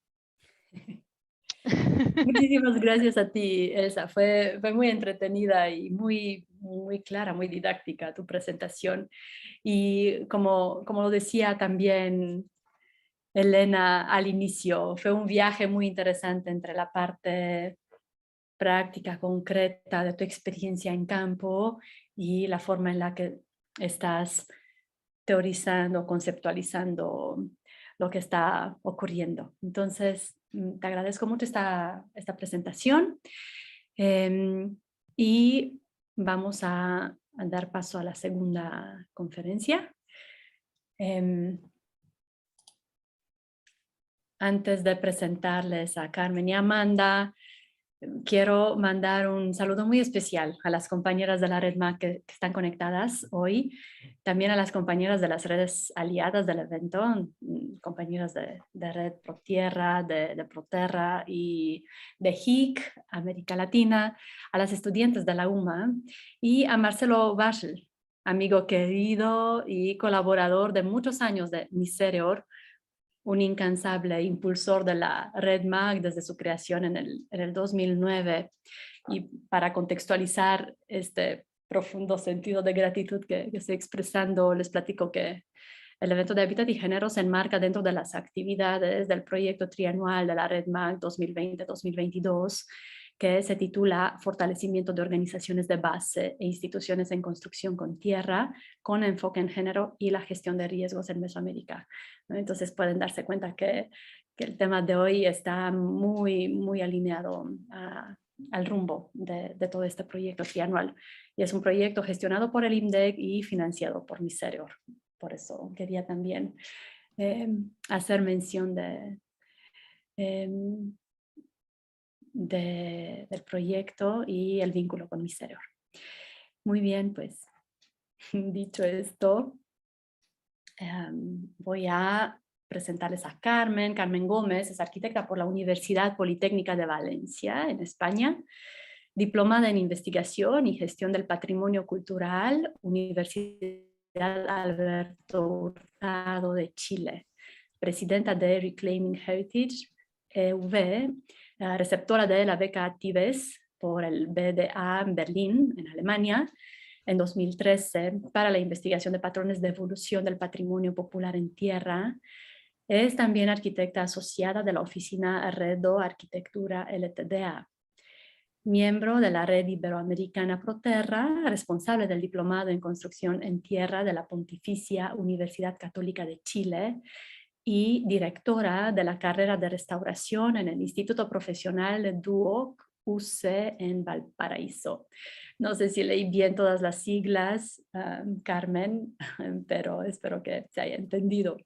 Muchísimas gracias a ti, Elsa. Fue muy entretenida y muy clara, muy didáctica tu presentación. Y como lo decía también Elena al inicio, fue un viaje muy interesante entre la parte práctica, concreta de tu experiencia en campo y la forma en la que estás teorizando, conceptualizando lo que está ocurriendo. Entonces, te agradezco mucho esta presentación y vamos a dar paso a la segunda conferencia. Antes de presentarles a Carmen y Amanda, quiero mandar un saludo muy especial a las compañeras de la Red MAC que están conectadas hoy, también a las compañeras de las redes aliadas del evento, compañeras de Red ProTierra, de ProTerra y de HIC, América Latina, a las estudiantes de la UMA y a Marcelo Bachel, amigo querido y colaborador de muchos años de Misereor, un incansable impulsor de la Red MAC desde su creación en el 2009. Y para contextualizar este profundo sentido de gratitud que estoy expresando, les platico que el evento de Hábitat y Género se enmarca dentro de las actividades del proyecto trianual de la Red MAC 2020-2022, que se titula Fortalecimiento de organizaciones de base e instituciones en construcción con tierra, con enfoque en género y la gestión de riesgos en Mesoamérica. Entonces pueden darse cuenta que el tema de hoy está muy alineado al rumbo de todo este proyecto trianual. Y es un proyecto gestionado por el IMDEC y financiado por Misereor. Por eso quería también hacer mención del proyecto y el vínculo con Misereor. Muy bien, pues dicho esto, voy a presentarles a Carmen. Carmen Gómez es arquitecta por la Universidad Politécnica de Valencia, en España, diplomada en Investigación y Gestión del Patrimonio Cultural, Universidad Alberto Hurtado de Chile, presidenta de Reclaiming Heritage, EV, receptora de la beca Actives por el BDA en Berlín, en Alemania, en 2013 para la investigación de patrones de evolución del patrimonio popular en tierra. Es también arquitecta asociada de la oficina Redo Arquitectura LTDA. Miembro de la Red Iberoamericana ProTerra, responsable del diplomado en construcción en tierra de la Pontificia Universidad Católica de Chile y directora de la carrera de restauración en el Instituto Profesional DUOC UC en Valparaíso. No sé si leí bien todas las siglas, Carmen, pero espero que se haya entendido.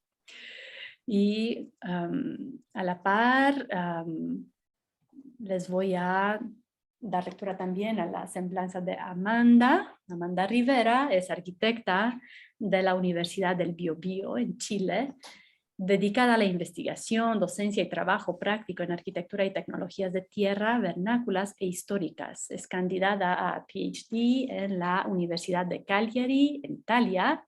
Y a la par, les voy a dar lectura también a la semblanza de Amanda. Amanda Rivera es arquitecta de la Universidad del Biobío en Chile, dedicada a la investigación, docencia y trabajo práctico en arquitectura y tecnologías de tierra, vernáculas e históricas. Es candidata a PhD en la Universidad de Cagliari, en Italia,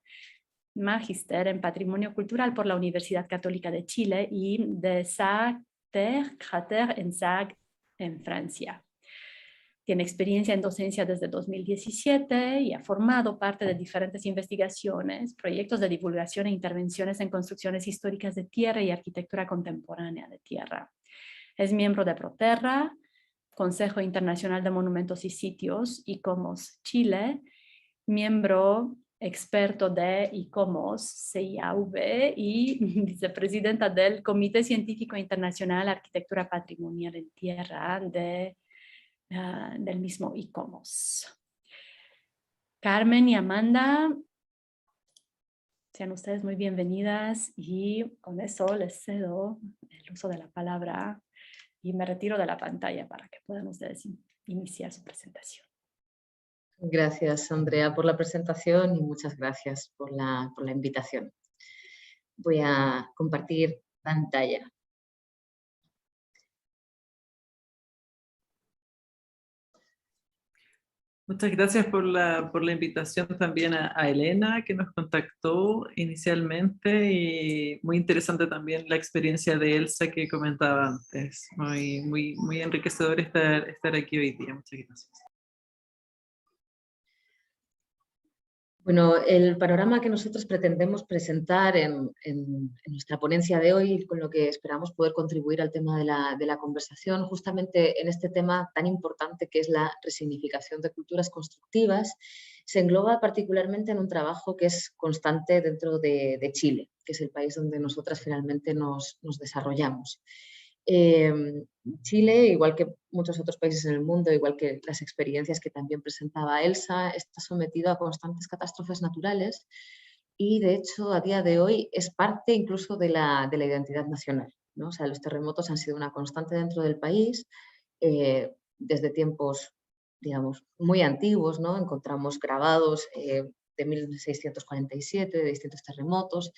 magíster en patrimonio cultural por la Universidad Católica de Chile y de Sacre-Cœur en Sag, en Francia. Tiene experiencia en docencia desde 2017 y ha formado parte de diferentes investigaciones, proyectos de divulgación e intervenciones en construcciones históricas de tierra y arquitectura contemporánea de tierra. Es miembro de ProTerra, Consejo Internacional de Monumentos y Sitios, ICOMOS Chile, miembro experto de ICOMOS, CIAV, y vicepresidenta del Comité Científico Internacional Arquitectura Patrimonial en Tierra del mismo ICOMOS. Carmen y Amanda, Sean ustedes muy bienvenidas y con eso les cedo el uso de la palabra y me retiro de la pantalla para que puedan ustedes iniciar su presentación. Gracias, Andrea, por la presentación y muchas gracias por la invitación. Voy a compartir pantalla. Muchas gracias por la invitación también a Elena, que nos contactó inicialmente, y muy interesante también la experiencia de Elsa que comentaba antes. Muy enriquecedor estar aquí hoy día. Muchas gracias. Bueno, el panorama que nosotros pretendemos presentar en nuestra ponencia de hoy, con lo que esperamos poder contribuir al tema de la conversación, justamente en este tema tan importante que es la resignificación de culturas constructivas, se engloba particularmente en un trabajo que es constante dentro de Chile, que es el país donde nosotras finalmente nos desarrollamos. Chile, igual que muchos otros países en el mundo, igual que las experiencias que también presentaba Elsa, está sometido a constantes catástrofes naturales y, de hecho, a día de hoy es parte incluso de la identidad nacional, ¿no? O sea, los terremotos han sido una constante dentro del país desde tiempos, digamos, muy antiguos, ¿no? Encontramos grabados de 1647 de distintos terremotos,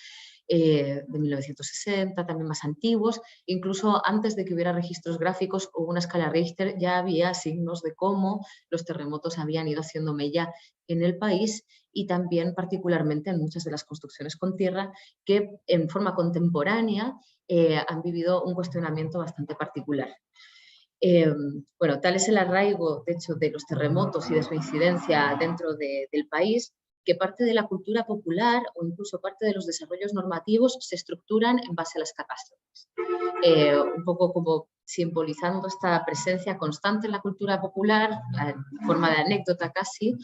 de 1960, también más antiguos. Incluso antes de que hubiera registros gráficos o una escala Richter, ya había signos de cómo los terremotos habían ido haciendo mella en el país, y también particularmente en muchas de las construcciones con tierra que en forma contemporánea han vivido un cuestionamiento bastante particular. Bueno, tal es el arraigo, de hecho, de los terremotos y de su incidencia dentro del país, que parte de la cultura popular o incluso parte de los desarrollos normativos se estructuran en base a las catástrofes. Un poco como simbolizando esta presencia constante en la cultura popular, en forma de anécdota casi,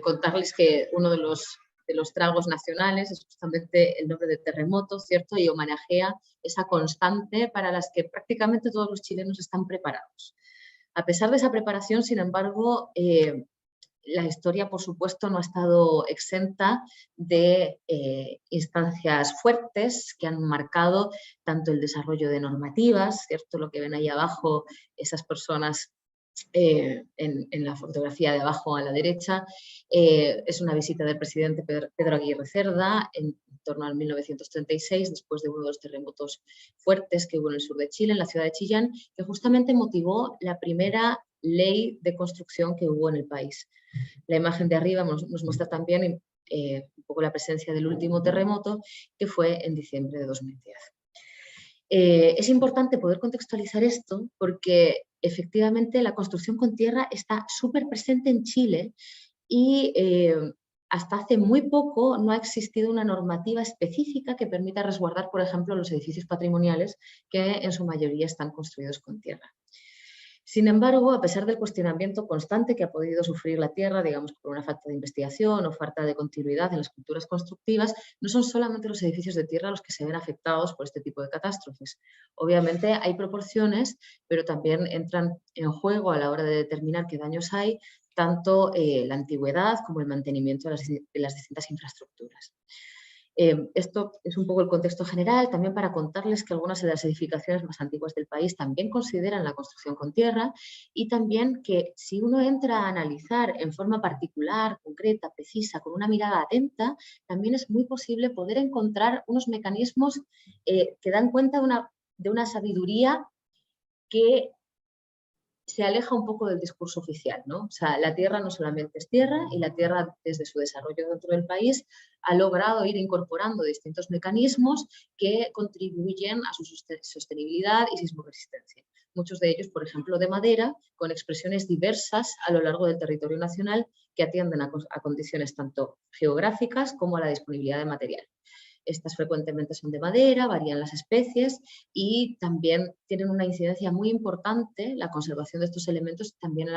contarles que uno de los tragos nacionales es justamente el nombre de terremoto, ¿cierto? Y homenajea esa constante para las que prácticamente todos los chilenos están preparados. A pesar de esa preparación, sin embargo, la historia, por supuesto, no ha estado exenta de instancias fuertes que han marcado tanto el desarrollo de normativas, ¿cierto? Lo que ven ahí abajo, esas personas en la fotografía de abajo a la derecha, es una visita del presidente Pedro Aguirre Cerda en torno al 1936, después de uno de los terremotos fuertes que hubo en el sur de Chile, en la ciudad de Chillán, que justamente motivó la primera ley de construcción que hubo en el país. La imagen de arriba nos muestra también un poco la presencia del último terremoto, que fue en diciembre de 2010. Es importante poder contextualizar esto porque efectivamente la construcción con tierra está súper presente en Chile y hasta hace muy poco no ha existido una normativa específica que permita resguardar, por ejemplo, los edificios patrimoniales que en su mayoría están construidos con tierra. Sin embargo, a pesar del cuestionamiento constante que ha podido sufrir la tierra, digamos, por una falta de investigación o falta de continuidad en las culturas constructivas, no son solamente los edificios de tierra los que se ven afectados por este tipo de catástrofes. Obviamente hay proporciones, pero también entran en juego a la hora de determinar qué daños hay, tanto la antigüedad como el mantenimiento de las distintas infraestructuras. Esto es un poco el contexto general, también para contarles que algunas de las edificaciones más antiguas del país también consideran la construcción con tierra, y también que si uno entra a analizar en forma particular, concreta, precisa, con una mirada atenta, también es muy posible poder encontrar unos mecanismos que dan cuenta de una sabiduría que se aleja un poco del discurso oficial, ¿no? O sea, la tierra no solamente es tierra, y la tierra, desde su desarrollo dentro del país, ha logrado ir incorporando distintos mecanismos que contribuyen a su sostenibilidad y sismoresistencia. Muchos de ellos, por ejemplo, de madera, con expresiones diversas a lo largo del territorio nacional que atienden a condiciones tanto geográficas como a la disponibilidad de material. Estas frecuentemente son de madera, varían las especies y también tienen una incidencia muy importante la conservación de estos elementos también en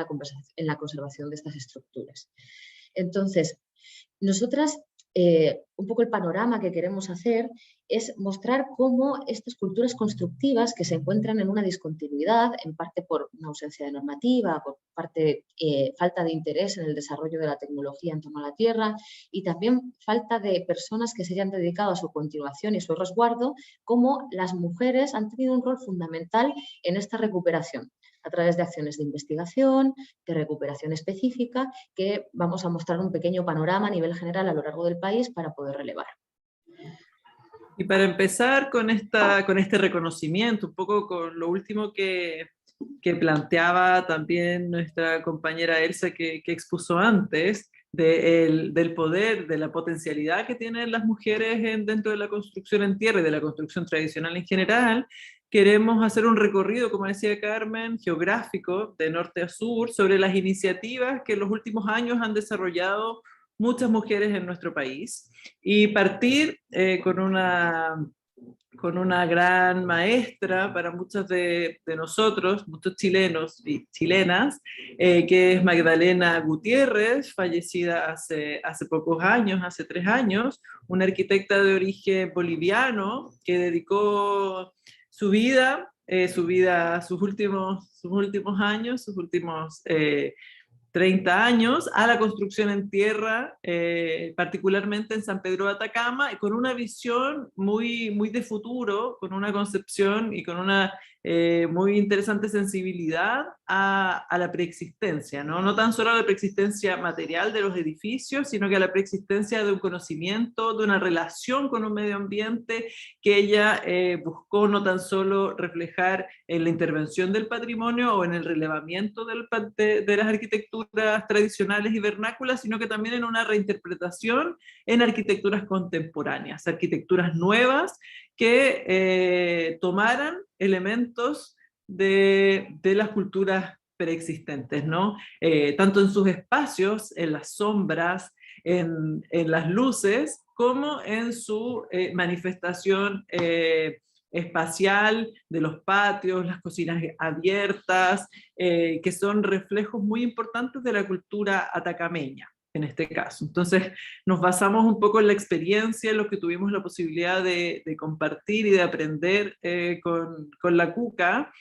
la conservación de estas estructuras. Entonces, nosotras un poco el panorama que queremos hacer es mostrar cómo estas culturas constructivas que se encuentran en una discontinuidad, en parte por una ausencia de normativa, por parte falta de interés en el desarrollo de la tecnología en torno a la tierra y también falta de personas que se hayan dedicado a su continuación y su resguardo, cómo las mujeres han tenido un rol fundamental en esta recuperación a través de acciones de investigación, de recuperación específica, que vamos a mostrar un pequeño panorama a nivel general a lo largo del país para poder relevar. Y para empezar con este reconocimiento, un poco con lo último que planteaba también nuestra compañera Elsa que expuso antes, del poder, de la potencialidad que tienen las mujeres dentro de la construcción en tierra y de la construcción tradicional en general, queremos hacer un recorrido, como decía Carmen, geográfico de norte a sur, sobre las iniciativas que en los últimos años han desarrollado muchas mujeres en nuestro país, y partir con una gran maestra para muchos de nosotros, muchos chilenos y chilenas, que es Magdalena Gutiérrez, fallecida hace pocos años, hace 3 años, una arquitecta de origen boliviano que dedicó su vida, sus últimos años, sus últimos 30 años a la construcción en tierra, particularmente en San Pedro de Atacama, y con una visión muy, muy de futuro, con una concepción y con una muy interesante sensibilidad a la preexistencia, ¿no? No tan solo a la preexistencia material de los edificios, sino que a la preexistencia de un conocimiento, de una relación con un medio ambiente que ella buscó no tan solo reflejar en la intervención del patrimonio o en el relevamiento de las arquitecturas tradicionales y vernáculas, sino que también en una reinterpretación en arquitecturas contemporáneas, arquitecturas nuevas que tomaran elementos de las culturas preexistentes, ¿no? Tanto en sus espacios, en las sombras, en las luces, como en su manifestación espacial de los patios, las cocinas abiertas, que son reflejos muy importantes de la cultura atacameña, en este caso. Entonces, nos basamos un poco en la experiencia, en lo que tuvimos la posibilidad de compartir y de aprender con la Cuca.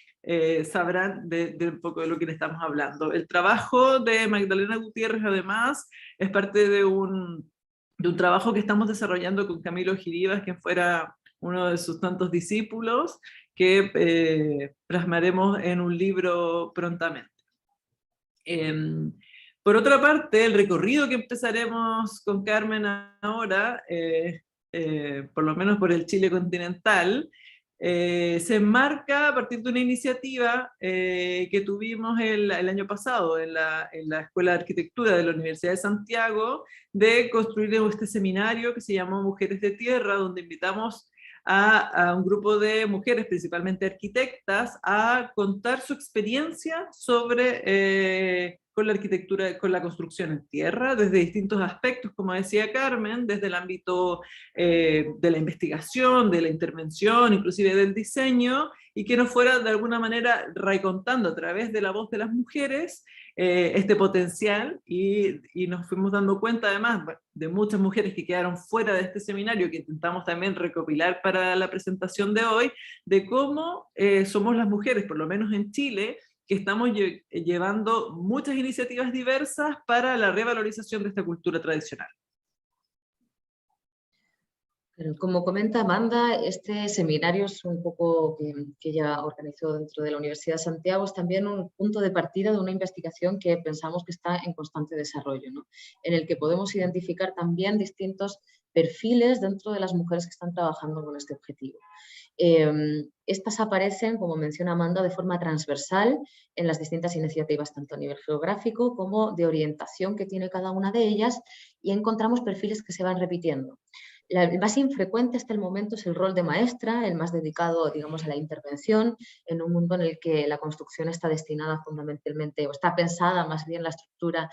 Sabrán de un poco de lo que le estamos hablando. El trabajo de Magdalena Gutiérrez, además, es parte de un trabajo que estamos desarrollando con Camilo Giribas, quien fuera uno de sus tantos discípulos, que plasmaremos en un libro prontamente. Por otra parte, el recorrido que empezaremos con Carmen ahora, por lo menos por el Chile continental, se enmarca a partir de una iniciativa que tuvimos el año pasado en la Escuela de Arquitectura de la Universidad de Santiago, de construir este seminario que se llamó Mujeres de Tierra, donde invitamos a un grupo de mujeres, principalmente arquitectas, a contar su experiencia sobre con la arquitectura, con la construcción en tierra, desde distintos aspectos, como decía Carmen, desde el ámbito de la investigación, de la intervención, inclusive del diseño, y que nos fuera de alguna manera recontando a través de la voz de las mujeres este potencial, y nos fuimos dando cuenta además de muchas mujeres que quedaron fuera de este seminario, que intentamos también recopilar para la presentación de hoy, de cómo somos las mujeres, por lo menos en Chile, que estamos llevando muchas iniciativas diversas para la revalorización de esta cultura tradicional. Pero como comenta Amanda, este seminario es un poco que ella organizó dentro de la Universidad de Santiago, es también un punto de partida de una investigación que pensamos que está en constante desarrollo, ¿no? En el que podemos identificar también distintos perfiles dentro de las mujeres que están trabajando con este objetivo. Estas aparecen, como menciona Amanda, de forma transversal en las distintas iniciativas, tanto a nivel geográfico como de orientación que tiene cada una de ellas, y encontramos perfiles que se van repitiendo. El más infrecuente hasta el momento es el rol de maestra, el más dedicado, digamos, a la intervención, en un mundo en el que la construcción está destinada fundamentalmente, o está pensada más bien la estructura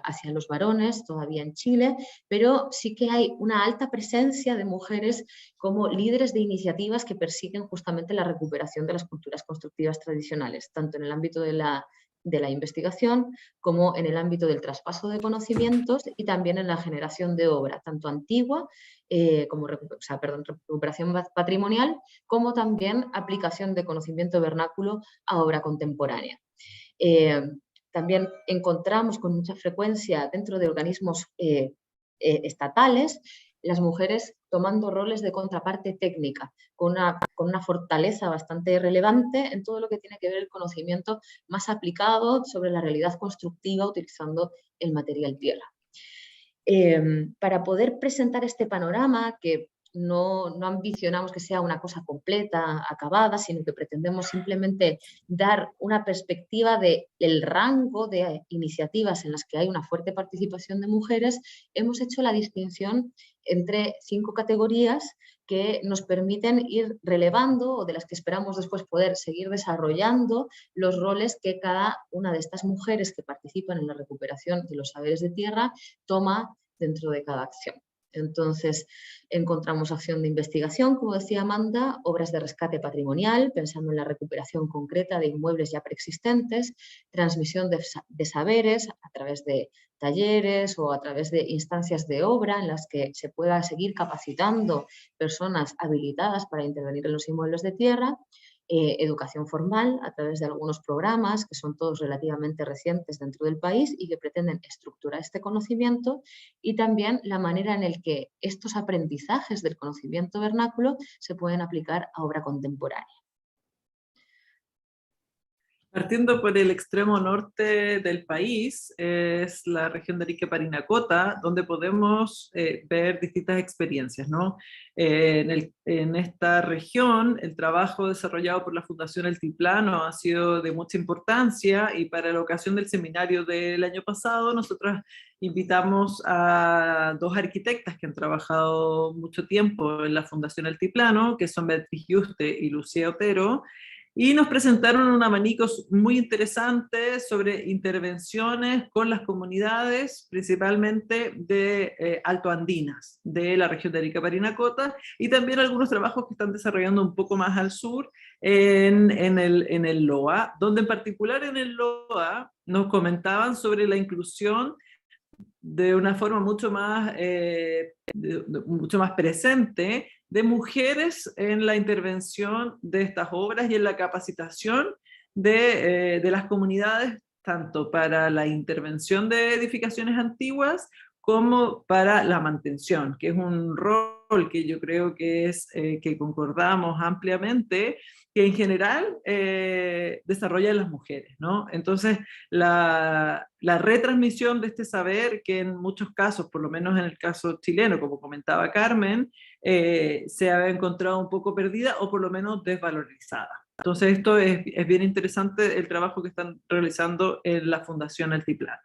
hacia los varones, todavía en Chile, pero sí que hay una alta presencia de mujeres como líderes de iniciativas que persiguen justamente la recuperación de las culturas constructivas tradicionales, tanto en el ámbito de la de la investigación, como en el ámbito del traspaso de conocimientos y también en la generación de obra, tanto antigua como recuperación patrimonial, como también aplicación de conocimiento vernáculo a obra contemporánea. También encontramos con mucha frecuencia dentro de organismos estatales las mujeres tomando roles de contraparte técnica, con una fortaleza bastante relevante en todo lo que tiene que ver el conocimiento más aplicado sobre la realidad constructiva utilizando el material tierra. Para poder presentar este panorama, que no ambicionamos que sea una cosa completa, acabada, sino que pretendemos simplemente dar una perspectiva del rango de iniciativas en las que hay una fuerte participación de mujeres, hemos hecho la distinción entre 5 categorías que nos permiten ir relevando o de las que esperamos después poder seguir desarrollando los roles que cada una de estas mujeres que participan en la recuperación de los saberes de tierra toma dentro de cada acción. Entonces, encontramos acción de investigación, como decía Amanda, obras de rescate patrimonial, pensando en la recuperación concreta de inmuebles ya preexistentes, transmisión de saberes a través de talleres o a través de instancias de obra en las que se pueda seguir capacitando personas habilitadas para intervenir en los inmuebles de tierra, educación formal a través de algunos programas que son todos relativamente recientes dentro del país y que pretenden estructurar este conocimiento, y también la manera en la que estos aprendizajes del conocimiento vernáculo se pueden aplicar a obra contemporánea. Partiendo por el extremo norte del país, es la región de Arica-Parinacota, donde podemos ver distintas experiencias, ¿no? En esta región, el trabajo desarrollado por la Fundación Altiplano ha sido de mucha importancia, y para la ocasión del seminario del año pasado, nosotros invitamos a 2 arquitectas que han trabajado mucho tiempo en la Fundación Altiplano, que son Beatriz Yuste y Lucía Otero, y nos presentaron un abanico muy interesante sobre intervenciones con las comunidades, principalmente de altoandinas, de la región de Arica-Parinacota, y también algunos trabajos que están desarrollando un poco más al sur, en el LOA, donde en particular en el LOA nos comentaban sobre la inclusión de una forma mucho más presente de mujeres en la intervención de estas obras y en la capacitación de las comunidades, tanto para la intervención de edificaciones antiguas como para la mantención, que es un rol que yo creo que es que concordamos ampliamente, que en general desarrollan las mujeres, ¿no? Entonces, la retransmisión de este saber, que en muchos casos, por lo menos en el caso chileno, como comentaba Carmen, se ha encontrado un poco perdida o por lo menos desvalorizada. Entonces, esto es bien interesante, el trabajo que están realizando en la Fundación Altiplano.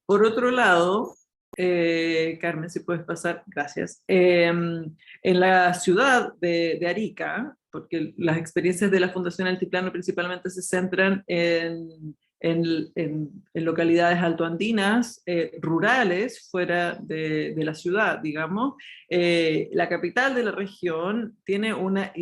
Por otro lado, Carmen, si puedes pasar, gracias. En la ciudad de Arica, porque las experiencias de la Fundación Altiplano principalmente se centran en localidades altoandinas, rurales, fuera de la ciudad, digamos. La capital de la región tiene una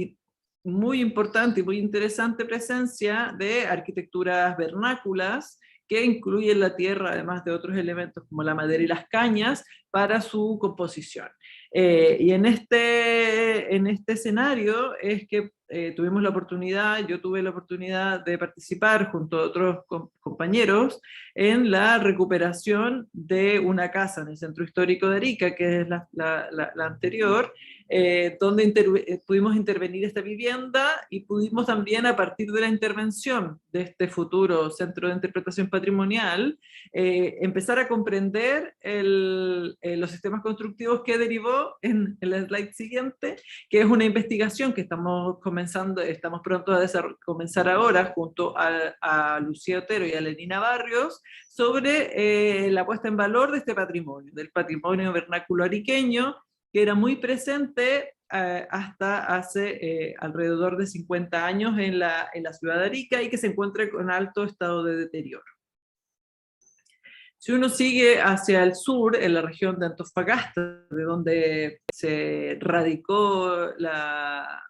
muy importante y muy interesante presencia de arquitecturas vernáculas, que incluyen la tierra, además de otros elementos como la madera y las cañas, para su composición. Y en este escenario es que tuvimos la oportunidad, yo tuve la oportunidad de participar junto a otros compañeros en la recuperación de una casa en el centro histórico de Arica, que es la anterior, donde pudimos intervenir esta vivienda, y pudimos también, a partir de la intervención de este futuro centro de interpretación patrimonial, empezar a comprender los sistemas constructivos que derivó en el slide siguiente, que es una investigación que estamos pronto a comenzar ahora junto a Lucía Otero y a Lenina Barrios, sobre la puesta en valor de este patrimonio, del patrimonio vernáculo ariqueño, que era muy presente hasta hace alrededor de 50 años en la ciudad de Arica, y que se encuentra con alto estado de deterioro. Si uno sigue hacia el sur, en la región de Antofagasta, de donde se radicó la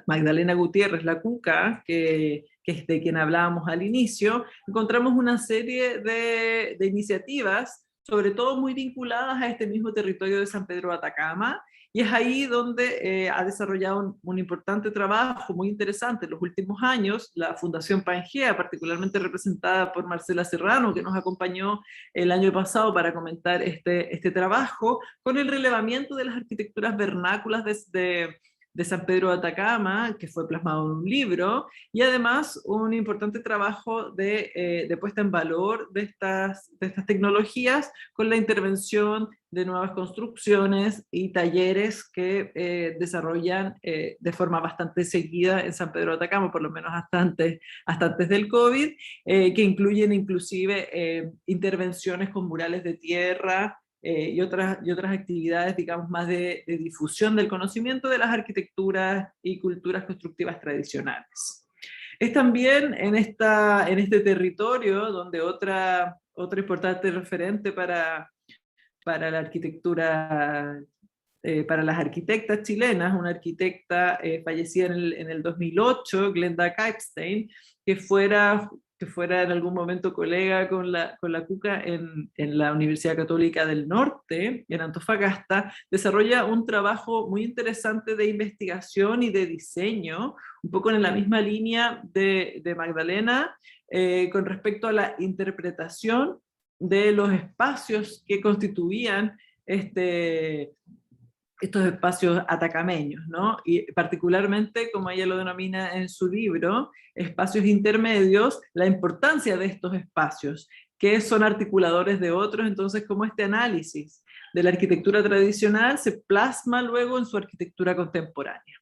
Magdalena Gutiérrez, la Cuca, que que es de quien hablábamos al inicio, encontramos una serie de iniciativas, sobre todo muy vinculadas a este mismo territorio de San Pedro de Atacama, y es ahí donde ha desarrollado un importante trabajo muy interesante en los últimos años, la Fundación Pangea, particularmente representada por Marcela Serrano, que nos acompañó el año pasado para comentar este trabajo, con el relevamiento de las arquitecturas vernáculas de San Pedro de Atacama, que fue plasmado en un libro, y además un importante trabajo de puesta en valor de estas tecnologías con la intervención de nuevas construcciones y talleres que desarrollan de forma bastante seguida en San Pedro de Atacama, por lo menos hasta antes del COVID, que incluyen inclusive intervenciones con murales de tierra, y otras actividades, digamos, más de difusión del conocimiento de las arquitecturas y culturas constructivas tradicionales. Es también en este territorio donde otra importante referente para la arquitectura, para las arquitectas chilenas, una arquitecta fallecida en el 2008, Glenda Kaepstein, que fuera en algún momento colega con la Cuca en la Universidad Católica del Norte, en Antofagasta, desarrolla un trabajo muy interesante de investigación y de diseño, un poco en la misma línea de Magdalena, con respecto a la interpretación de los espacios que constituían estos espacios atacameños, ¿no? Y particularmente, como ella lo denomina en su libro, espacios intermedios, la importancia de estos espacios, que son articuladores de otros, entonces cómo este análisis de la arquitectura tradicional se plasma luego en su arquitectura contemporánea.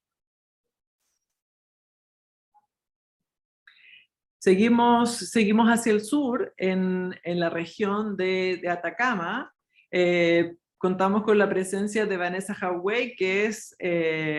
Seguimos hacia el sur, en la región de Atacama. Contamos con la presencia de Vanessa Hauwey, que es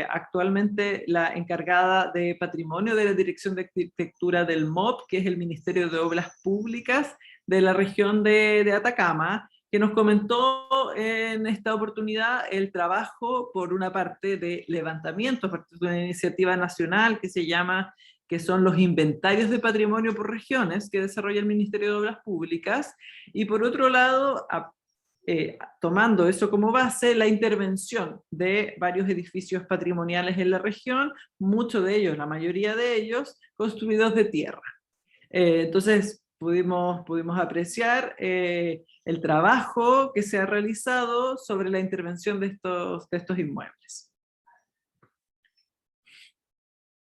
actualmente la encargada de patrimonio de la Dirección de Arquitectura del MOP, que es el Ministerio de Obras Públicas de la región de Atacama, que nos comentó en esta oportunidad el trabajo, por una parte, de levantamiento, a partir de una iniciativa nacional que son los inventarios de patrimonio por regiones que desarrolla el Ministerio de Obras Públicas, y por otro lado, tomando eso como base, la intervención de varios edificios patrimoniales en la región, muchos de ellos, la mayoría de ellos, construidos de tierra. Entonces pudimos apreciar el trabajo que se ha realizado sobre la intervención de estos inmuebles.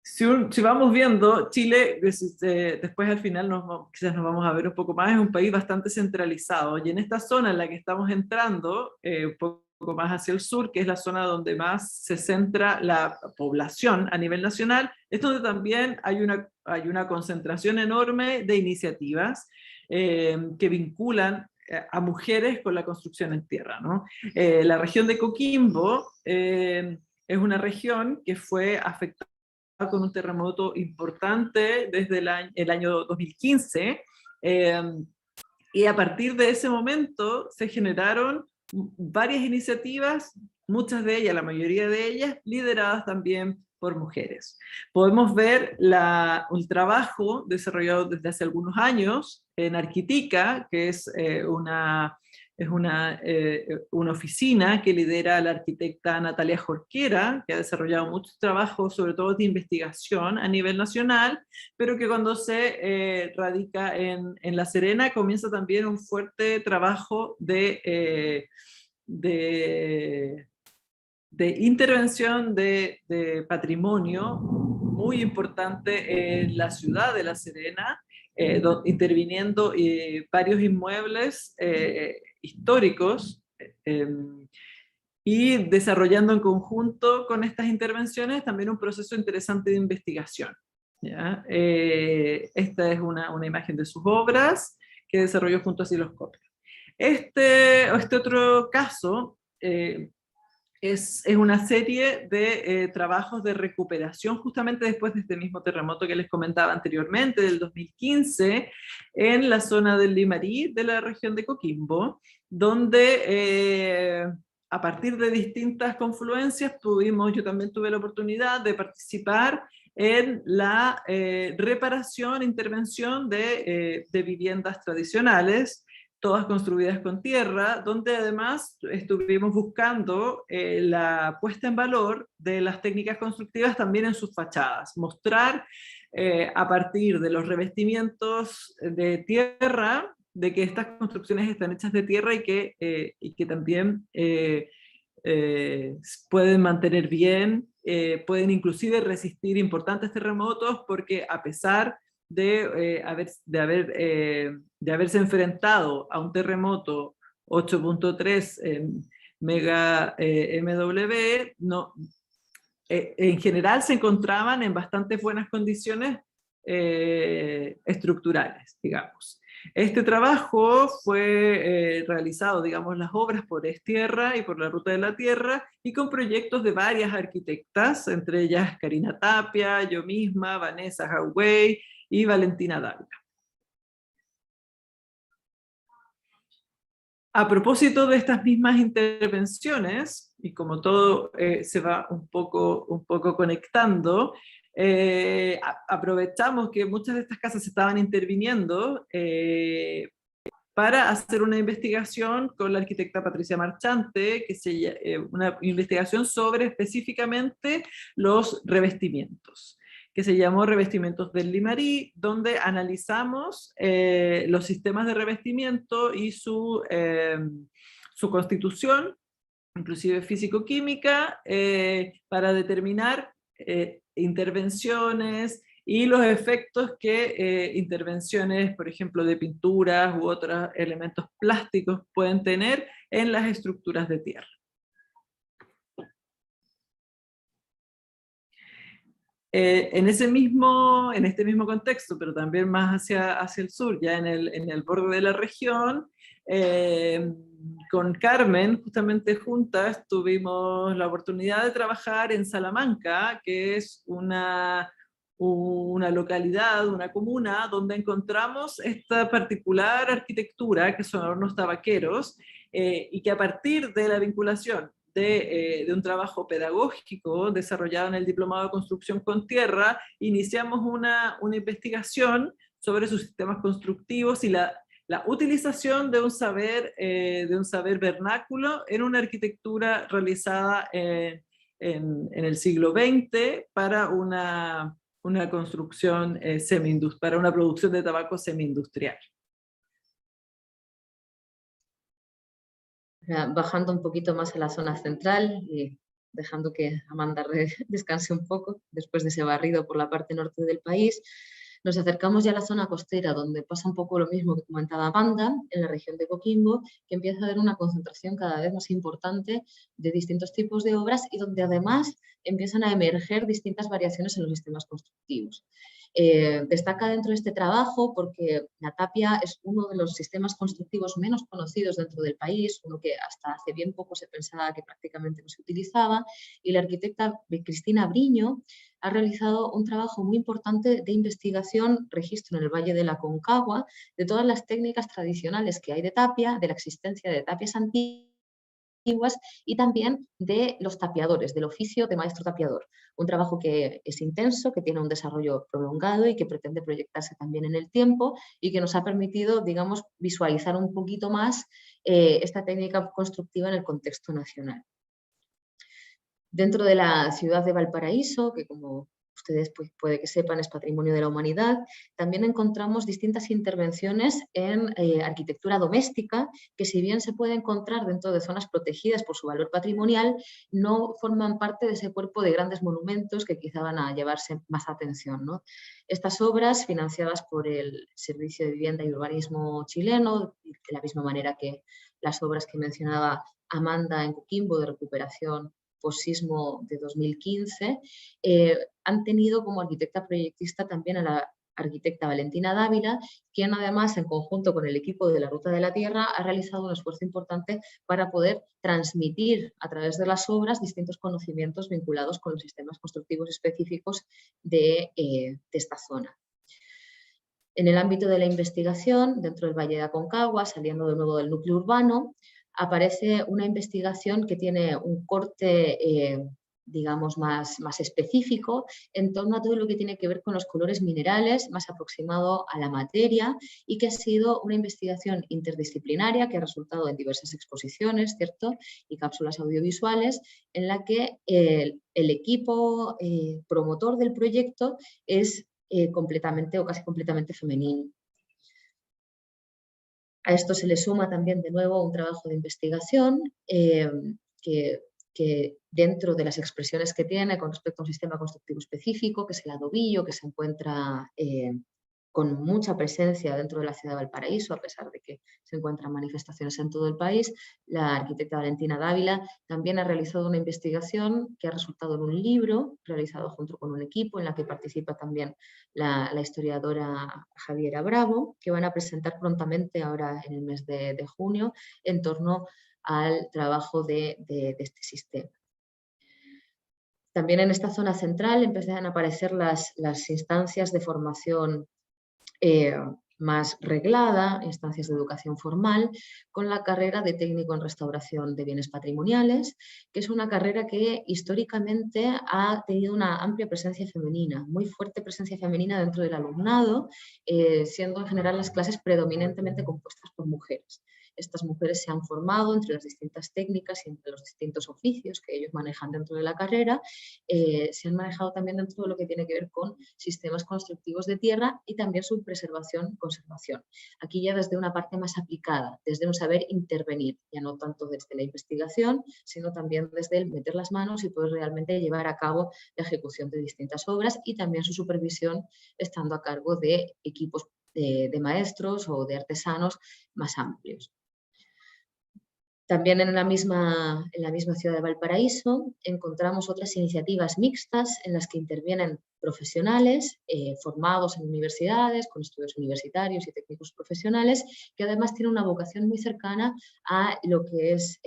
Si vamos viendo, Chile, después al final quizás nos vamos a ver un poco más, es un país bastante centralizado, y en esta zona en la que estamos entrando, un poco más hacia el sur, que es la zona donde más se centra la población a nivel nacional, es donde también hay una concentración enorme de iniciativas que vinculan a mujeres con la construcción en tierra, ¿no? La región de Coquimbo es una región que fue afectada con un terremoto importante desde el año 2015, y a partir de ese momento se generaron varias iniciativas, muchas de ellas, la mayoría de ellas, lideradas también por mujeres. Podemos ver el trabajo desarrollado desde hace algunos años en Arquitica, que es una oficina que lidera la arquitecta Natalia Jorquera, que ha desarrollado muchos trabajos, sobre todo de investigación a nivel nacional, pero que cuando se radica en La Serena comienza también un fuerte trabajo de intervención de patrimonio muy importante en la ciudad de La Serena, interviniendo varios inmuebles históricos y desarrollando en conjunto con estas intervenciones también un proceso interesante de investigación, ¿ya? Esta es una imagen de sus obras que desarrolló junto a Silos Coppola. Este otro caso es una serie de trabajos de recuperación justamente después de este mismo terremoto que les comentaba anteriormente, del 2015, en la zona del Limarí, de la región de Coquimbo, donde a partir de distintas confluencias yo también tuve la oportunidad de participar en la reparación e intervención de viviendas tradicionales, todas construidas con tierra, donde además estuvimos buscando la puesta en valor de las técnicas constructivas también en sus fachadas, mostrar a partir de los revestimientos de tierra, de que estas construcciones están hechas de tierra y que también pueden mantener bien, pueden inclusive resistir importantes terremotos, porque a pesar de haberse enfrentado a un terremoto 8.3 mega MW, no, en general se encontraban en bastante buenas condiciones estructurales, digamos. Este trabajo fue realizado, digamos, las obras por Estierra y por la Ruta de la Tierra, y con proyectos de varias arquitectas, entre ellas Karina Tapia, yo misma, Vanessa Hauwey y Valentina Dávila. A propósito de estas mismas intervenciones, y como todo se va un poco conectando, aprovechamos que muchas de estas casas estaban interviniendo para hacer una investigación con la arquitecta Patricia Marchante, una investigación sobre específicamente los revestimientos, que se llamó Revestimientos del Limarí, donde analizamos los sistemas de revestimiento y su constitución, inclusive físico-química, para determinar intervenciones y los efectos que intervenciones, por ejemplo, de pinturas u otros elementos plásticos pueden tener en las estructuras de tierra. En este mismo contexto, pero también más hacia el sur, ya en el borde de la región, con Carmen, justamente juntas, tuvimos la oportunidad de trabajar en Salamanca, que es una localidad, una comuna, donde encontramos esta particular arquitectura, que son hornos tabaqueros, y que a partir de la vinculación de un trabajo pedagógico desarrollado en el Diplomado de Construcción con Tierra, iniciamos una investigación sobre sus sistemas constructivos y la utilización de un saber vernáculo en una arquitectura realizada en el siglo XX para una construcción para una producción de tabaco semi-industrial. Bajando un poquito más a la zona central y dejando que Amanda descanse un poco después de ese barrido por la parte norte del país, nos acercamos ya a la zona costera, donde pasa un poco lo mismo que comentaba Amanda, en la región de Coquimbo, que empieza a haber una concentración cada vez más importante de distintos tipos de obras y donde además empiezan a emerger distintas variaciones en los sistemas constructivos. Destaca dentro de este trabajo porque la tapia es uno de los sistemas constructivos menos conocidos dentro del país, uno que hasta hace bien poco se pensaba que prácticamente no se utilizaba, y la arquitecta Cristina Briño ha realizado un trabajo muy importante de investigación, registro en el Valle de la Concagua, de todas las técnicas tradicionales que hay de tapia, de la existencia de tapias antiguas y también de los tapiadores, del oficio de maestro tapiador. Un trabajo que es intenso, que tiene un desarrollo prolongado y que pretende proyectarse también en el tiempo y que nos ha permitido, digamos, visualizar un poquito más esta técnica constructiva en el contexto nacional. Dentro de la ciudad de Valparaíso, que como ustedes puede que sepan es Patrimonio de la Humanidad, también encontramos distintas intervenciones en arquitectura doméstica que, si bien se puede encontrar dentro de zonas protegidas por su valor patrimonial, no forman parte de ese cuerpo de grandes monumentos que quizá van a llevarse más atención, ¿no? Estas obras, financiadas por el Servicio de Vivienda y Urbanismo chileno, de la misma manera que las obras que mencionaba Amanda en Coquimbo de recuperación post-sismo de 2015, han tenido como arquitecta proyectista también a la arquitecta Valentina Dávila, quien además, en conjunto con el equipo de la Ruta de la Tierra, ha realizado un esfuerzo importante para poder transmitir a través de las obras distintos conocimientos vinculados con los sistemas constructivos específicos de esta zona. En el ámbito de la investigación, dentro del Valle de Aconcagua, saliendo de nuevo del núcleo urbano, aparece una investigación que tiene un corte digamos, más específico en torno a todo lo que tiene que ver con los colores minerales, más aproximado a la materia, y que ha sido una investigación interdisciplinaria que ha resultado en diversas exposiciones, ¿cierto?, y cápsulas audiovisuales, en la que el equipo promotor del proyecto es completamente o casi completamente femenino. A esto se le suma también de nuevo un trabajo de investigación que dentro de las expresiones que tiene con respecto a un sistema constructivo específico, que es el adobillo, que se encuentra con mucha presencia dentro de la ciudad de Valparaíso, a pesar de que se encuentran manifestaciones en todo el país. La arquitecta Valentina Dávila también ha realizado una investigación que ha resultado en un libro realizado junto con un equipo en la que participa también la historiadora Javiera Bravo, que van a presentar prontamente ahora en el mes de junio en torno al trabajo de este sistema. También en esta zona central empiezan a aparecer las instancias de formación más reglada, instancias de educación formal, con la carrera de técnico en restauración de bienes patrimoniales, que es una carrera que históricamente ha tenido una amplia presencia femenina, muy fuerte presencia femenina dentro del alumnado, siendo en general las clases predominantemente compuestas por mujeres. Estas mujeres se han formado entre las distintas técnicas y entre los distintos oficios que ellos manejan dentro de la carrera. Se han manejado también dentro de lo que tiene que ver con sistemas constructivos de tierra y también su preservación y conservación. Aquí ya desde una parte más aplicada, desde un saber intervenir, ya no tanto desde la investigación, sino también desde el meter las manos y poder realmente llevar a cabo la ejecución de distintas obras y también su supervisión estando a cargo de equipos de maestros o de artesanos más amplios. También en la misma ciudad de Valparaíso encontramos otras iniciativas mixtas en las que intervienen profesionales formados en universidades, con estudios universitarios y técnicos profesionales, que además tienen una vocación muy cercana a lo que es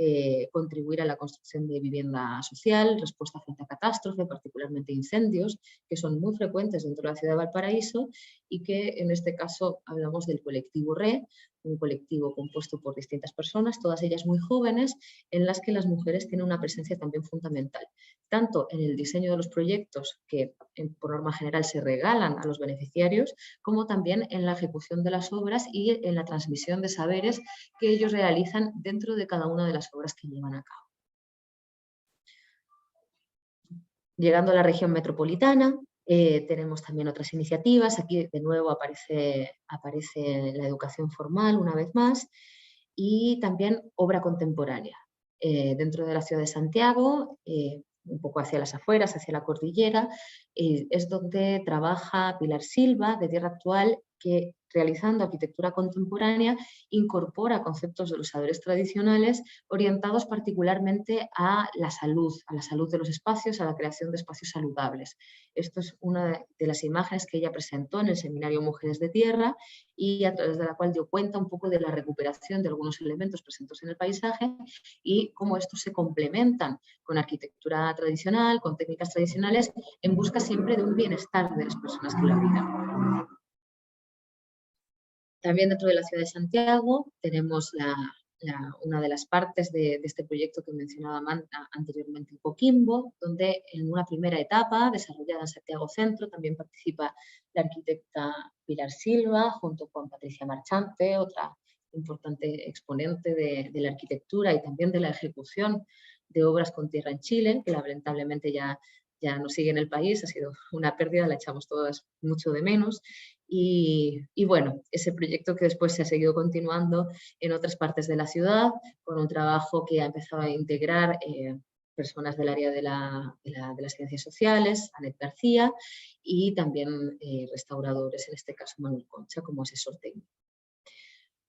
contribuir a la construcción de vivienda social, respuesta frente a catástrofe, particularmente incendios, que son muy frecuentes dentro de la ciudad de Valparaíso y que en este caso hablamos del colectivo RE, un colectivo compuesto por distintas personas, todas ellas muy jóvenes, en las que las mujeres tienen una presencia también fundamental, tanto en el diseño de los proyectos que por norma general se regalan a los beneficiarios, como también en la ejecución de las obras y en la transmisión de saberes que ellos realizan dentro de cada una de las obras que llevan a cabo. Llegando a la región metropolitana, tenemos también otras iniciativas. Aquí de nuevo aparece la educación formal una vez más y también obra contemporánea. Dentro de la ciudad de Santiago, un poco hacia las afueras, hacia la cordillera, es donde trabaja Pilar Silva, de Tierra Actual, que realizando arquitectura contemporánea incorpora conceptos de los saberes tradicionales orientados particularmente a la salud de los espacios, a la creación de espacios saludables. Esto es una de las imágenes que ella presentó en el seminario Mujeres de Tierra y a través de la cual dio cuenta un poco de la recuperación de algunos elementos presentes en el paisaje y cómo estos se complementan con arquitectura tradicional, con técnicas tradicionales, en busca siempre de un bienestar de las personas que lo habitan. También dentro de la ciudad de Santiago tenemos una de las partes de este proyecto que mencionaba anteriormente, Coquimbo, donde en una primera etapa desarrollada en Santiago Centro también participa la arquitecta Pilar Silva junto con Patricia Marchante, otra importante exponente de la arquitectura y también de la ejecución de obras con tierra en Chile, que lamentablemente ya no sigue en el país, ha sido una pérdida, la echamos todas mucho de menos. Y bueno, ese proyecto que después se ha seguido continuando en otras partes de la ciudad, con un trabajo que ha empezado a integrar personas del área de las ciencias sociales, Anet García, y también restauradores, en este caso Manuel Concha, como asesor técnico.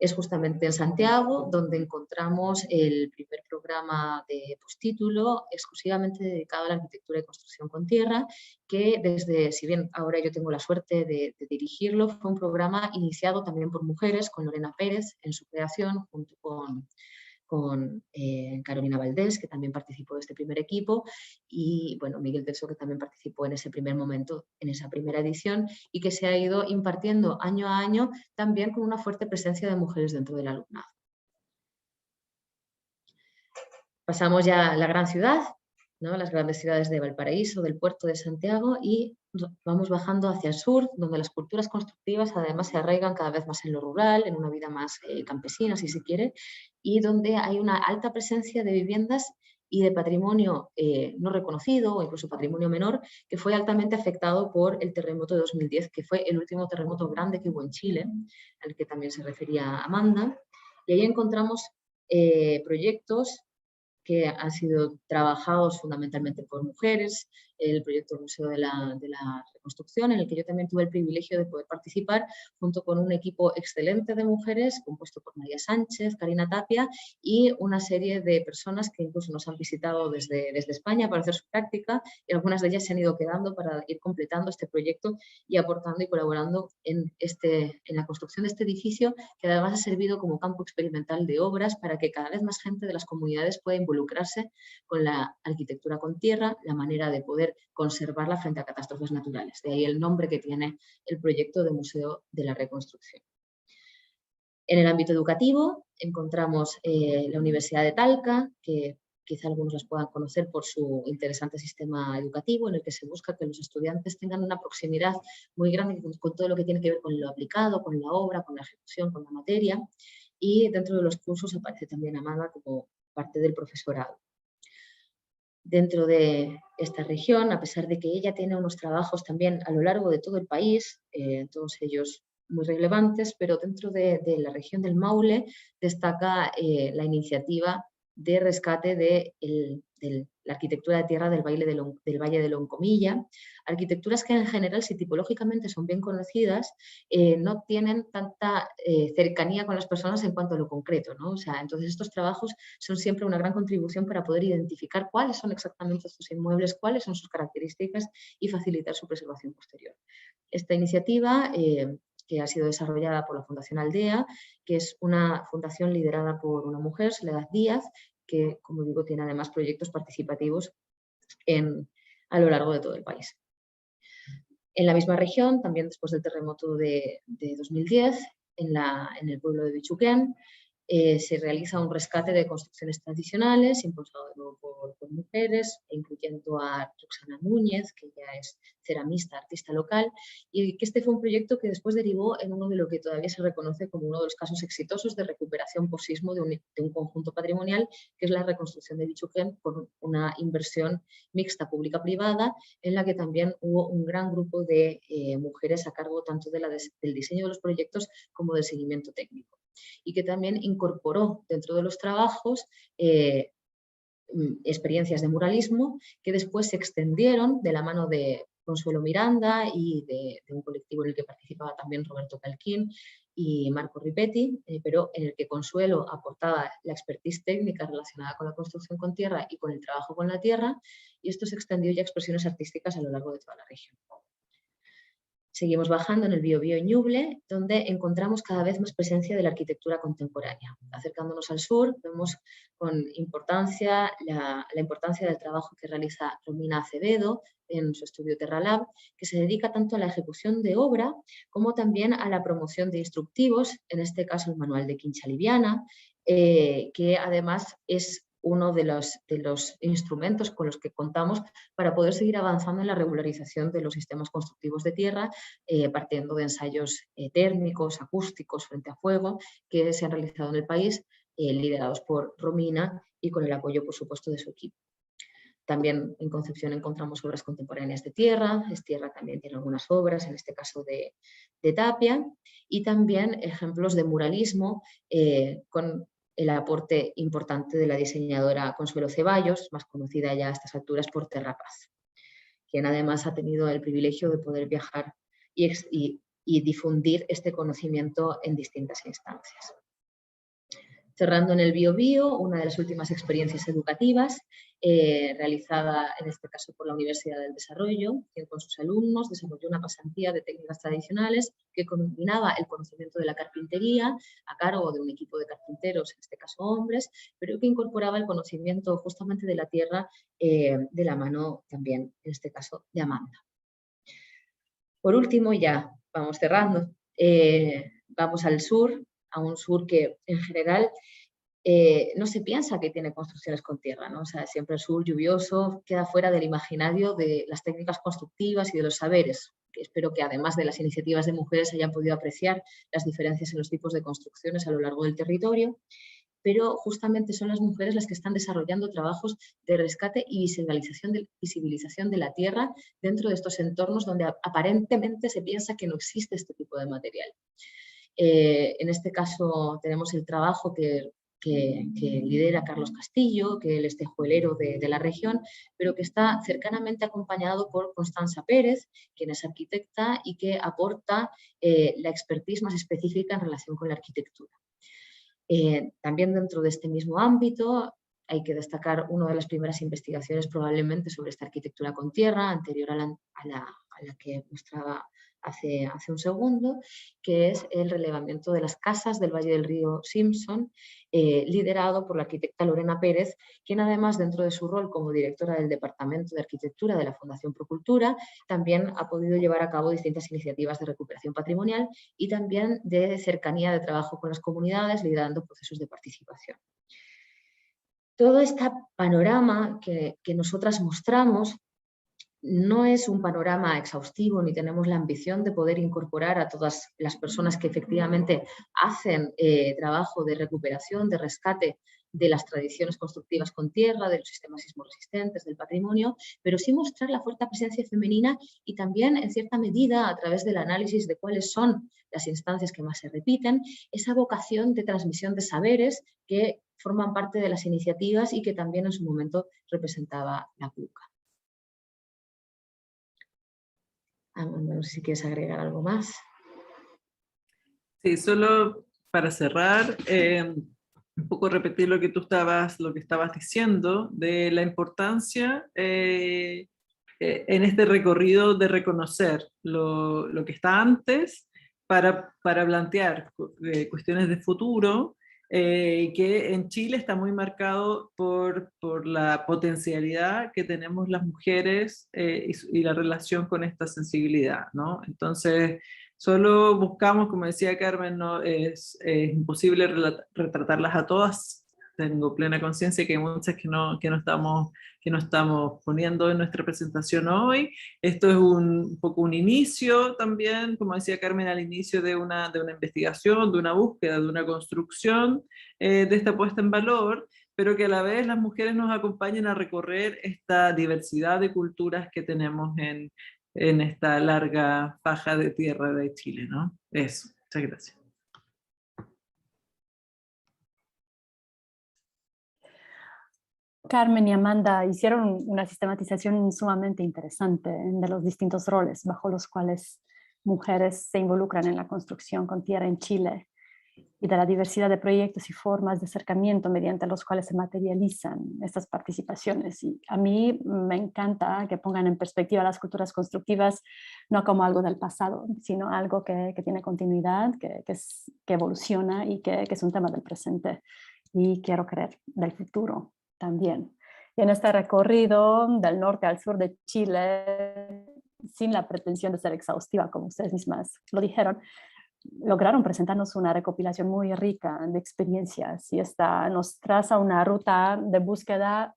Es justamente en Santiago donde encontramos el primer programa de postítulo exclusivamente dedicado a la arquitectura y construcción con tierra, que si bien ahora yo tengo la suerte de dirigirlo, fue un programa iniciado también por mujeres, con Lorena Pérez en su creación, junto con Carolina Valdés, que también participó de este primer equipo, y bueno, Miguel Telso, que también participó en ese primer momento, en esa primera edición, y que se ha ido impartiendo año a año, también con una fuerte presencia de mujeres dentro del alumnado. Pasamos ya a la gran ciudad, ¿no? Las grandes ciudades de Valparaíso, del puerto de Santiago, y vamos bajando hacia el sur, donde las culturas constructivas además se arraigan cada vez más en lo rural, en una vida más campesina, si se quiere, y donde hay una alta presencia de viviendas y de patrimonio no reconocido o incluso patrimonio menor, que fue altamente afectado por el terremoto de 2010, que fue el último terremoto grande que hubo en Chile, al que también se refería Amanda. Y ahí encontramos proyectos que han sido trabajados fundamentalmente por mujeres, el proyecto Museo de la Reconstrucción, en el que yo también tuve el privilegio de poder participar, junto con un equipo excelente de mujeres, compuesto por María Sánchez, Karina Tapia y una serie de personas que incluso nos han visitado desde España para hacer su práctica, y algunas de ellas se han ido quedando para ir completando este proyecto y aportando y colaborando en la construcción de este edificio, que además ha servido como campo experimental de obras para que cada vez más gente de las comunidades pueda involucrarse con la arquitectura con tierra, la manera de poder conservarla frente a catástrofes naturales. De ahí el nombre que tiene el proyecto de Museo de la Reconstrucción. En el ámbito educativo encontramos la Universidad de Talca, que quizá algunos las puedan conocer por su interesante sistema educativo, en el que se busca que los estudiantes tengan una proximidad muy grande con todo lo que tiene que ver con lo aplicado, con la obra, con la ejecución, con la materia, y dentro de los cursos aparece también Amanda como parte del profesorado. Dentro de esta región, a pesar de que ella tiene unos trabajos también a lo largo de todo el país, todos ellos muy relevantes, pero dentro de la región del Maule destaca la iniciativa de rescate de la arquitectura de tierra del Valle de Loncomilla, arquitecturas que en general, si tipológicamente son bien conocidas, no tienen tanta cercanía con las personas en cuanto a lo concreto, ¿no? O sea, entonces estos trabajos son siempre una gran contribución para poder identificar cuáles son exactamente estos inmuebles, cuáles son sus características y facilitar su preservación posterior. Esta iniciativa que ha sido desarrollada por la Fundación Aldea, que es una fundación liderada por una mujer, Soledad Díaz, que, como digo, tiene además proyectos participativos a lo largo de todo el país. En la misma región, también después del terremoto de 2010, en el pueblo de Bichuquén, se realiza un rescate de construcciones tradicionales impulsado por mujeres, incluyendo a Roxana Núñez, que ya es ceramista, artista local, y que este fue un proyecto que después derivó en uno de lo que todavía se reconoce como uno de los casos exitosos de recuperación post-sismo de un conjunto patrimonial, que es la reconstrucción de Bichuquén por una inversión mixta pública-privada, en la que también hubo un gran grupo de mujeres a cargo tanto del diseño de los proyectos como del seguimiento técnico, y que también incorporó dentro de los trabajos experiencias de muralismo que después se extendieron de la mano de Consuelo Miranda y de un colectivo en el que participaba también Roberto Calquín y Marco Ripetti, pero en el que Consuelo aportaba la expertise técnica relacionada con la construcción con tierra y con el trabajo con la tierra, y esto se extendió ya a expresiones artísticas a lo largo de toda la región. Seguimos bajando en el Biobío y Ñuble, donde encontramos cada vez más presencia de la arquitectura contemporánea. Acercándonos al sur, vemos con importancia la importancia del trabajo que realiza Romina Acevedo en su estudio Terralab, que se dedica tanto a la ejecución de obra como también a la promoción de instructivos, en este caso el manual de Quincha Liviana, que además es uno de los instrumentos con los que contamos para poder seguir avanzando en la regularización de los sistemas constructivos de tierra, partiendo de ensayos térmicos, acústicos, frente a fuego, que se han realizado en el país, liderados por Romina y con el apoyo, por supuesto, de su equipo. También en Concepción encontramos obras contemporáneas de tierra, Estierra también tiene algunas obras, en este caso de Tapia, y también ejemplos de muralismo con el aporte importante de la diseñadora Consuelo Ceballos, más conocida ya a estas alturas por Terrapaz, quien además ha tenido el privilegio de poder viajar y difundir este conocimiento en distintas instancias. Cerrando en el Biobío, una de las últimas experiencias educativas realizada en este caso por la Universidad del Desarrollo, que con sus alumnos desarrolló una pasantía de técnicas tradicionales que combinaba el conocimiento de la carpintería a cargo de un equipo de carpinteros, en este caso hombres, pero que incorporaba el conocimiento justamente de la tierra de la mano también, en este caso, de Amanda. Por último, ya vamos cerrando, vamos al sur, a un sur que en general no se piensa que tiene construcciones con tierra, ¿no? O sea, siempre el sur lluvioso queda fuera del imaginario de las técnicas constructivas y de los saberes. Que espero que además de las iniciativas de mujeres hayan podido apreciar las diferencias en los tipos de construcciones a lo largo del territorio, pero justamente son las mujeres las que están desarrollando trabajos de rescate y visibilización de la tierra dentro de estos entornos donde aparentemente se piensa que no existe este tipo de material. En este caso tenemos el trabajo que lidera Carlos Castillo, que él es tejuelero de la región, pero que está cercanamente acompañado por Constanza Pérez, quien es arquitecta y que aporta la expertise más específica en relación con la arquitectura. También dentro de este mismo ámbito hay que destacar una de las primeras investigaciones probablemente sobre esta arquitectura con tierra, anterior a la que mostraba hace un segundo, que es el relevamiento de las casas del Valle del Río Simpson, liderado por la arquitecta Lorena Pérez, quien además dentro de su rol como directora del Departamento de Arquitectura de la Fundación Procultura, también ha podido llevar a cabo distintas iniciativas de recuperación patrimonial y también de cercanía de trabajo con las comunidades, liderando procesos de participación. Todo este panorama que nosotras mostramos no es un panorama exhaustivo ni tenemos la ambición de poder incorporar a todas las personas que efectivamente hacen trabajo de recuperación, de rescate de las tradiciones constructivas con tierra, de los sistemas sismoresistentes, del patrimonio, pero sí mostrar la fuerte presencia femenina y también, en cierta medida, a través del análisis de cuáles son las instancias que más se repiten, esa vocación de transmisión de saberes que forman parte de las iniciativas y que también en su momento representaba la CUCA. No sé si quieres agregar algo más. Sí, solo para cerrar, un poco repetir lo que estabas diciendo de la importancia en este recorrido de reconocer lo que está antes para plantear cuestiones de futuro, que en Chile está muy marcado por la potencialidad que tenemos las mujeres y la relación con esta sensibilidad, ¿no? Entonces, solo buscamos, como decía Carmen, no es imposible retratarlas a todas. Tengo plena conciencia que hay muchas que no estamos poniendo en nuestra presentación hoy. Esto es un poco un inicio también, como decía Carmen, al inicio de una investigación, de una búsqueda, de una construcción de esta puesta en valor, pero que a la vez las mujeres nos acompañen a recorrer esta diversidad de culturas que tenemos en esta larga faja de tierra de Chile, ¿no? Eso, muchas gracias. Carmen y Amanda hicieron una sistematización sumamente interesante de los distintos roles bajo los cuales mujeres se involucran en la construcción con tierra en Chile y de la diversidad de proyectos y formas de acercamiento mediante los cuales se materializan estas participaciones. Y a mí me encanta que pongan en perspectiva las culturas constructivas no como algo del pasado, sino algo que tiene continuidad, que evoluciona y que es un tema del presente y quiero creer del futuro también. Y en este recorrido del norte al sur de Chile, sin la pretensión de ser exhaustiva, como ustedes mismas lo dijeron, lograron presentarnos una recopilación muy rica de experiencias y esta nos traza una ruta de búsqueda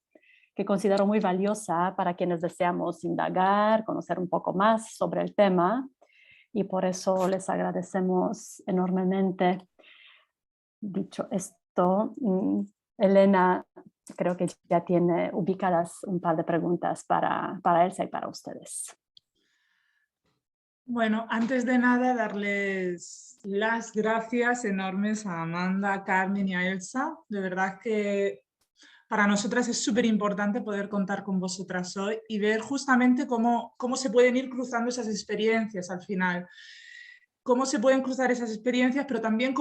que considero muy valiosa para quienes deseamos indagar, conocer un poco más sobre el tema y por eso les agradecemos enormemente. Dicho esto, Elena creo que ya tiene ubicadas un par de preguntas para Elsa y para ustedes. Bueno, antes de nada, darles las gracias enormes a Amanda, a Carmen y a Elsa. De verdad que para nosotras es súper importante poder contar con vosotras hoy y ver justamente cómo se pueden ir cruzando esas experiencias al final. Cómo se pueden cruzar esas experiencias, pero también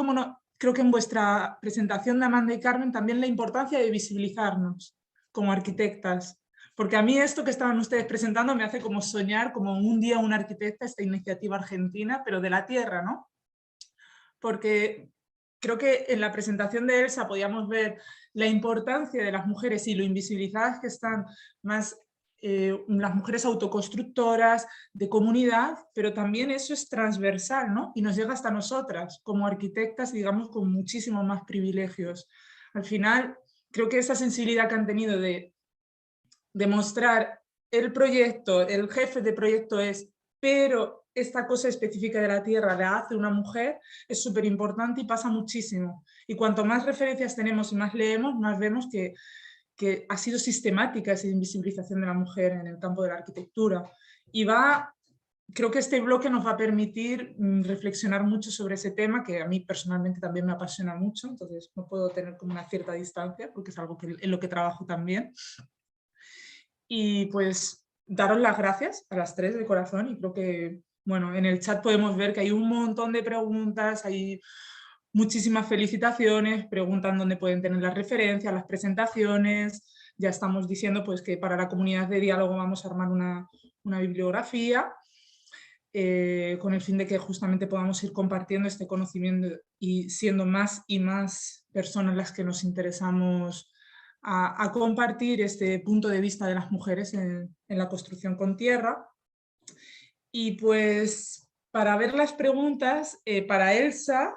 creo que en vuestra presentación de Amanda y Carmen también la importancia de visibilizarnos como arquitectas. Porque a mí esto que estaban ustedes presentando me hace como soñar como un día una arquitecta, esta iniciativa argentina, pero de la tierra, ¿no? Porque creo que en la presentación de Elsa podíamos ver la importancia de las mujeres y lo invisibilizadas que están más las mujeres autoconstructoras, de comunidad, pero también eso es transversal, ¿no? Y nos llega hasta nosotras, como arquitectas, digamos, con muchísimos más privilegios. Al final, creo que esa sensibilidad que han tenido de demostrar el proyecto, el jefe de proyecto es, pero esta cosa específica de la tierra la hace una mujer, es súper importante y pasa muchísimo. Y cuanto más referencias tenemos y más leemos, más vemos que ha sido sistemática esa invisibilización de la mujer en el campo de la arquitectura. Y creo que este bloque nos va a permitir reflexionar mucho sobre ese tema, que a mí personalmente también me apasiona mucho, entonces no puedo tener como una cierta distancia, porque es algo en lo que trabajo también. Y pues daros las gracias a las tres de corazón, y creo que, bueno, en el chat podemos ver que hay un montón de preguntas, hay muchísimas felicitaciones, preguntan dónde pueden tener las referencias, las presentaciones. Ya estamos diciendo pues, que para la comunidad de diálogo vamos a armar una bibliografía con el fin de que justamente podamos ir compartiendo este conocimiento y siendo más y más personas las que nos interesamos a compartir este punto de vista de las mujeres en la construcción con tierra. Y pues para ver las preguntas, para Elsa,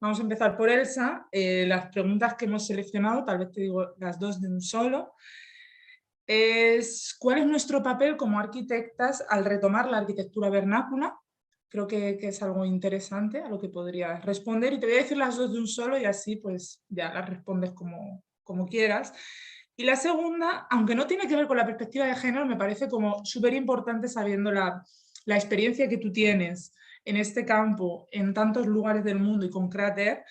vamos a empezar por Elsa. Las preguntas que hemos seleccionado, tal vez te digo las dos de un solo, es ¿cuál es nuestro papel como arquitectas al retomar la arquitectura vernácula? Creo que es algo interesante a lo que podrías responder, y te voy a decir las dos de un solo y así pues ya las respondes como quieras. Y la segunda, aunque no tiene que ver con la perspectiva de género, me parece como súper importante sabiendo la experiencia que tú tienes en este campo, en tantos lugares del mundo y con Cráter,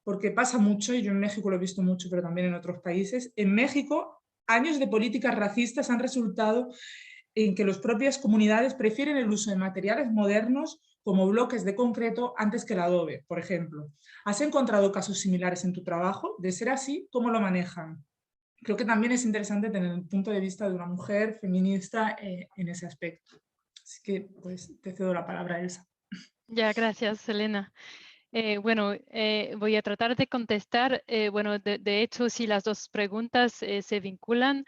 porque pasa mucho, y yo en México lo he visto mucho, pero también en otros países. En México, años de políticas racistas han resultado en que las propias comunidades prefieren el uso de materiales modernos como bloques de concreto antes que el adobe, por ejemplo. ¿Has encontrado casos similares en tu trabajo? De ser así, ¿cómo lo manejan? Creo que también es interesante tener el punto de vista de una mujer feminista en ese aspecto. Así que pues te cedo la palabra, Elsa. Ya, gracias, Elena. Bueno, voy a tratar de contestar. Bueno, de hecho, si las dos preguntas se vinculan.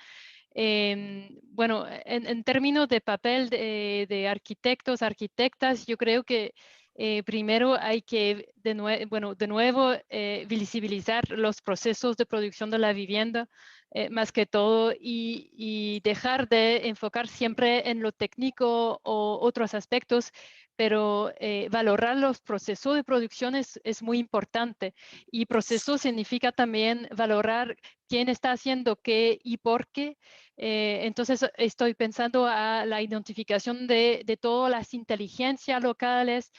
Bueno, en términos de papel de arquitectos, arquitectas, yo creo que primero hay que de nuevo visibilizar los procesos de producción de la vivienda, más que todo, y dejar de enfocar siempre en lo técnico o otros aspectos, pero valorar los procesos de producción es muy importante. Y proceso significa también valorar quién está haciendo qué y por qué. Entonces estoy pensando a la identificación de todas las inteligencias locales,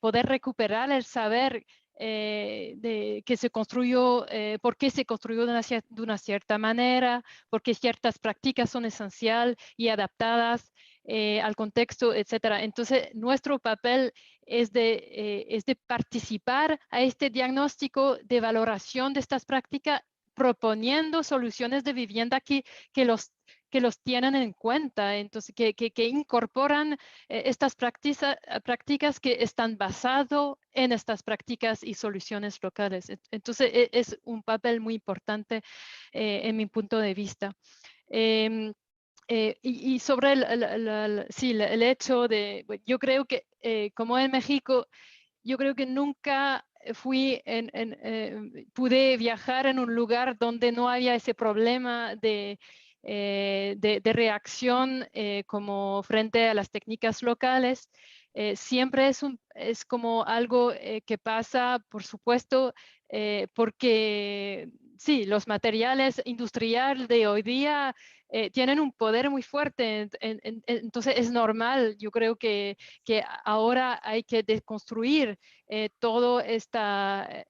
poder recuperar el saber de que se construyó, por qué se construyó de una cierta manera, por qué ciertas prácticas son esenciales y adaptadas al contexto, etcétera. Entonces, nuestro papel es de participar a este diagnóstico de valoración de estas prácticas, proponiendo soluciones de vivienda que los tienen en cuenta, entonces que incorporan estas prácticas que están basadas en estas prácticas y soluciones locales. Entonces es un papel muy importante en mi punto de vista. Y sobre el hecho de, yo creo que como en México, yo creo que nunca pude viajar en un lugar donde no había ese problema de reacción como frente a las técnicas locales. Siempre es como algo que pasa, por supuesto, porque sí, los materiales industriales de hoy día tienen un poder muy fuerte, entonces es normal, yo creo que ahora hay que deconstruir toda esta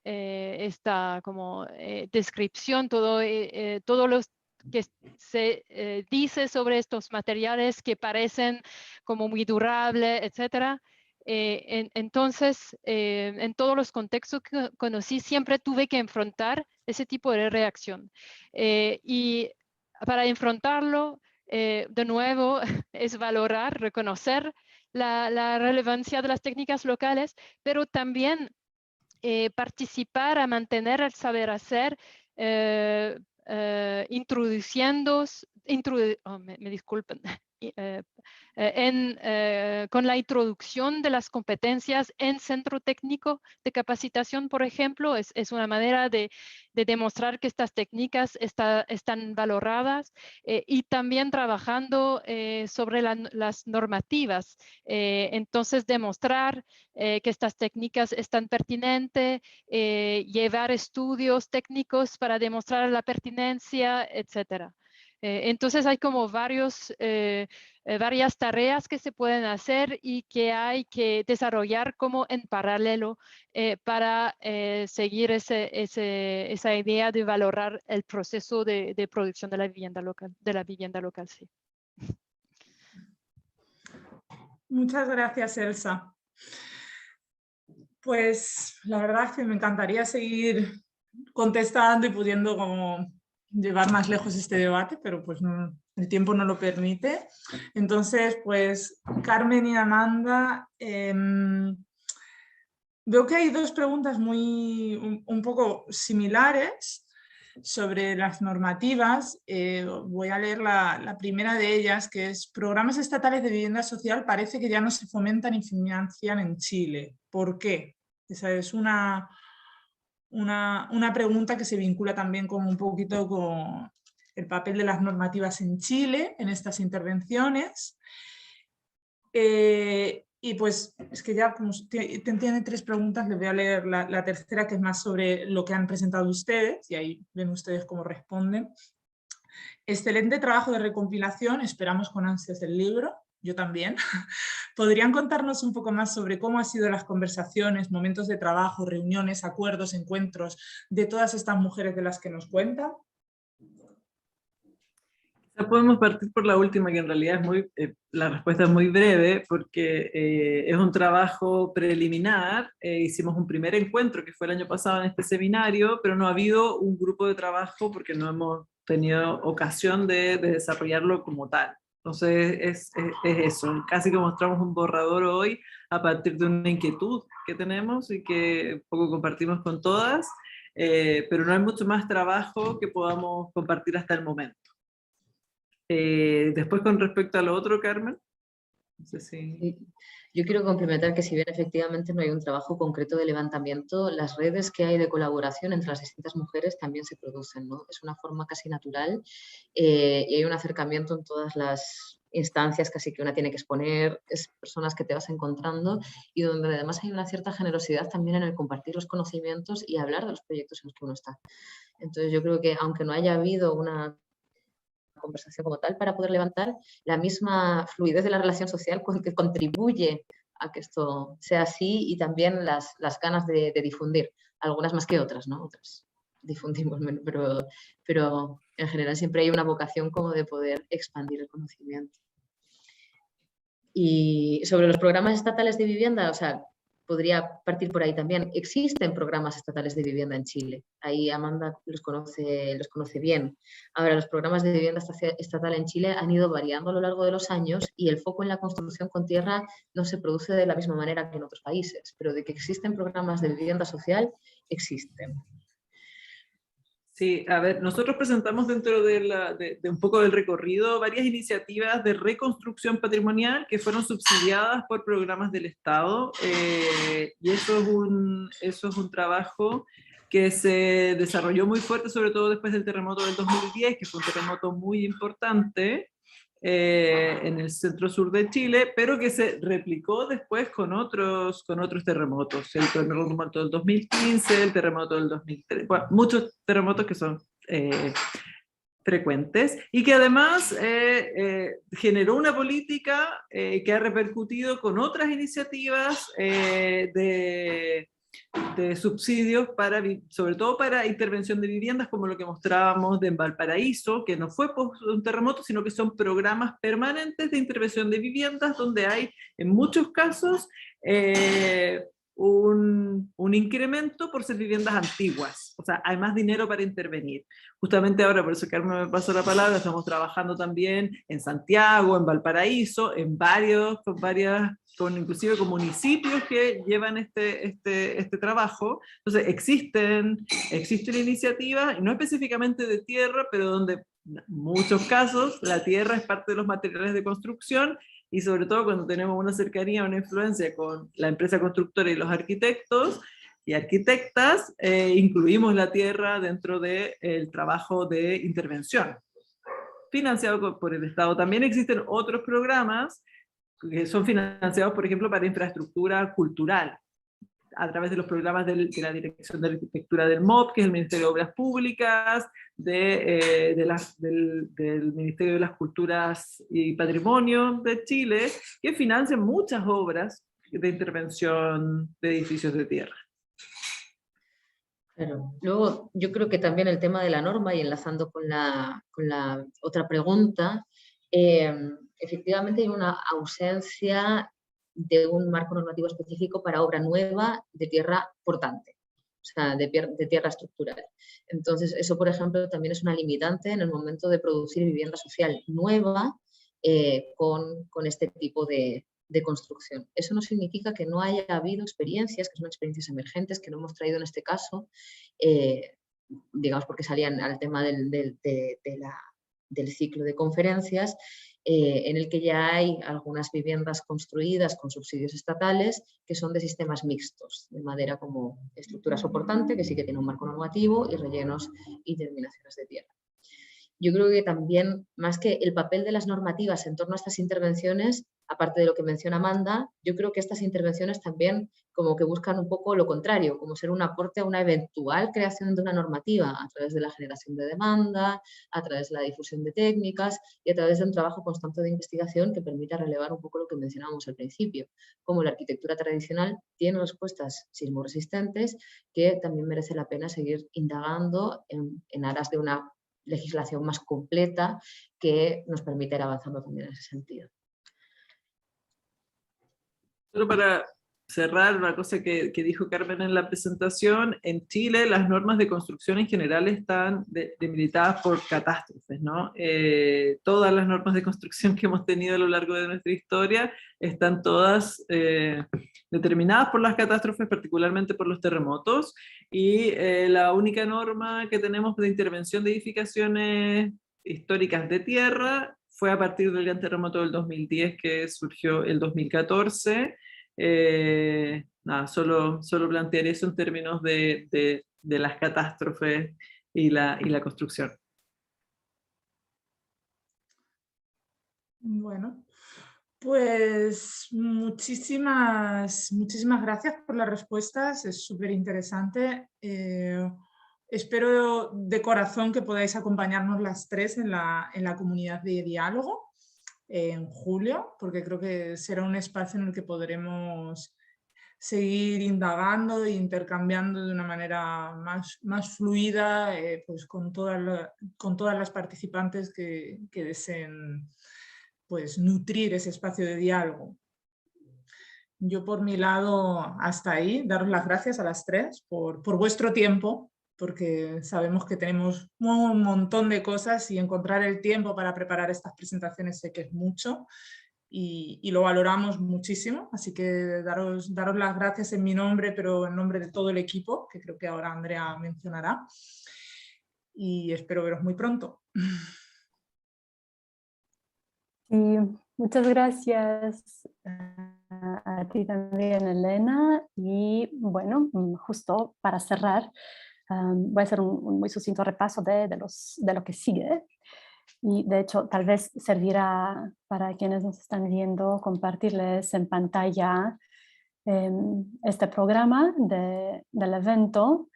como descripción, todos los que se dice sobre estos materiales que parecen como muy durables, etcétera. Entonces, en todos los contextos que conocí, siempre tuve que enfrentar ese tipo de reacción. Y para enfrentarlo, de nuevo, es valorar, reconocer la relevancia de las técnicas locales, pero también participar a mantener el saber hacer, introduciendo, me disculpen, con la introducción de las competencias en centro técnico de capacitación, por ejemplo, es una manera de demostrar que estas técnicas están valoradas, y también trabajando sobre las normativas. Entonces, demostrar que estas técnicas están pertinentes, llevar estudios técnicos para demostrar la pertinencia, etcétera. Entonces hay como varias tareas que se pueden hacer y que hay que desarrollar como en paralelo para seguir esa idea de valorar el proceso de producción de la vivienda local, sí. Muchas gracias, Elsa. Pues la verdad es que me encantaría seguir contestando y pudiendo como llevar más lejos este debate, pero pues no, el tiempo no lo permite. Entonces, pues Carmen y Amanda, veo que hay dos preguntas un poco similares sobre las normativas. Voy a leer la primera de ellas, que es: programas estatales de vivienda social parece que ya no se fomentan ni financian en Chile. ¿Por qué? Esa es una pregunta que se vincula también con un poquito con el papel de las normativas en Chile en estas intervenciones. Y pues es que ya como tiene tres preguntas, les voy a leer la tercera, que es más sobre lo que han presentado ustedes, y ahí ven ustedes cómo responden. Excelente trabajo de recompilación, esperamos con ansias el libro, yo también. ¿Podrían contarnos un poco más sobre cómo han sido las conversaciones, momentos de trabajo, reuniones, acuerdos, encuentros de todas estas mujeres de las que nos cuentan? Ya podemos partir por la última, que en realidad la respuesta es muy breve, porque es un trabajo preliminar. Hicimos un primer encuentro que fue el año pasado en este seminario, pero no ha habido un grupo de trabajo porque no hemos tenido ocasión de desarrollarlo como tal. Entonces es eso, casi que mostramos un borrador hoy a partir de una inquietud que tenemos y que un poco compartimos con todas, pero no hay mucho más trabajo que podamos compartir hasta el momento. Después, con respecto a lo otro, Carmen, no sé si... Yo quiero complementar que si bien efectivamente no hay un trabajo concreto de levantamiento, las redes que hay de colaboración entre las distintas mujeres también se producen, ¿no? Es una forma casi natural, y hay un acercamiento en todas las instancias casi que una tiene que exponer, es personas que te vas encontrando y donde además hay una cierta generosidad también en el compartir los conocimientos y hablar de los proyectos en los que uno está. Entonces yo creo que aunque no haya habido una conversación como tal para poder levantar, la misma fluidez de la relación social que contribuye a que esto sea así, y también las ganas de difundir, algunas más que otras, ¿no? Otras difundimos menos, pero en general siempre hay una vocación como de poder expandir el conocimiento. Y sobre los programas estatales de vivienda, o sea, podría partir por ahí también. Existen programas estatales de vivienda en Chile. Ahí Amanda los conoce bien. Ahora, los programas de vivienda estatal en Chile han ido variando a lo largo de los años y el foco en la construcción con tierra no se produce de la misma manera que en otros países, pero de que existen programas de vivienda social, existen. Sí, a ver, nosotros presentamos dentro de un poco del recorrido varias iniciativas de reconstrucción patrimonial que fueron subsidiadas por programas del Estado, y eso es un trabajo que se desarrolló muy fuerte, sobre todo después del terremoto del 2010, que fue un terremoto muy importante en el centro sur de Chile, pero que se replicó después con otros terremotos, el terremoto del 2015, el terremoto del 2003, bueno, muchos terremotos que son frecuentes, y que además generó una política que ha repercutido con otras iniciativas de subsidios sobre todo para intervención de viviendas, como lo que mostrábamos de Valparaíso, que no fue por un terremoto, sino que son programas permanentes de intervención de viviendas, donde hay en muchos casos un incremento por ser viviendas antiguas, o sea, hay más dinero para intervenir. Justamente ahora, por eso Carmen me pasó la palabra, estamos trabajando también en Santiago, en Valparaíso, inclusive con municipios que llevan este trabajo. Entonces existen iniciativas, no específicamente de tierra, pero donde en muchos casos la tierra es parte de los materiales de construcción, y sobre todo cuando tenemos una cercanía, una influencia con la empresa constructora y los arquitectos y arquitectas, incluimos la tierra dentro del trabajo de intervención, financiado por el Estado. También existen otros programas que son financiados, por ejemplo, para infraestructura cultural, a través de los programas de la Dirección de Arquitectura del MOP, que es el Ministerio de Obras Públicas, del Ministerio de las Culturas y Patrimonio de Chile, que financian muchas obras de intervención de edificios de tierra. Claro. Luego, yo creo que también el tema de la norma, y enlazando con la otra pregunta, efectivamente hay una ausencia de un marco normativo específico para obra nueva de tierra portante, o sea, de tierra estructural. Entonces, eso, por ejemplo, también es una limitante en el momento de producir vivienda social nueva con este tipo de construcción. Eso no significa que no haya habido experiencias, que son experiencias emergentes, que no hemos traído en este caso, digamos porque salían al tema del ciclo de conferencias, en el que ya hay algunas viviendas construidas con subsidios estatales que son de sistemas mixtos, de madera como estructura soportante, que sí que tiene un marco normativo, y rellenos y terminaciones de tierra. Yo creo que también, más que el papel de las normativas en torno a estas intervenciones, aparte de lo que menciona Amanda, yo creo que estas intervenciones también como que buscan un poco lo contrario, como ser un aporte a una eventual creación de una normativa a través de la generación de demanda, a través de la difusión de técnicas y a través de un trabajo constante de investigación que permita relevar un poco lo que mencionábamos al principio, como la arquitectura tradicional tiene respuestas sismoresistentes que también merece la pena seguir indagando en aras de una legislación más completa que nos permita ir avanzando también en ese sentido. Solo para cerrar una cosa que dijo Carmen en la presentación, en Chile las normas de construcción en general están delimitadas por catástrofes, ¿no? Todas las normas de construcción que hemos tenido a lo largo de nuestra historia están todas determinadas por las catástrofes, particularmente por los terremotos, y la única norma que tenemos de intervención de edificaciones históricas de tierra fue a partir del gran terremoto del 2010, que surgió el 2014. Nada, solo plantear eso en términos de las catástrofes y la construcción. Bueno, pues muchísimas gracias por las respuestas, es súper interesante. Espero de corazón que podáis acompañarnos las tres en la comunidad de diálogo en julio, porque creo que será un espacio en el que podremos seguir indagando e intercambiando de una manera más fluida, pues con todas las participantes que deseen pues, nutrir ese espacio de diálogo. Yo por mi lado hasta ahí, daros las gracias a las tres por vuestro tiempo, porque sabemos que tenemos un montón de cosas y encontrar el tiempo para preparar estas presentaciones sé que es mucho y lo valoramos muchísimo, así que daros las gracias en mi nombre, pero en nombre de todo el equipo, que creo que ahora Andrea mencionará, y espero veros muy pronto. Sí, muchas gracias a ti también, Elena, y bueno, justo para cerrar, voy a hacer un muy sucinto repaso de lo que sigue. Y de hecho, tal vez servirá para quienes nos están viendo compartirles en pantalla este programa del evento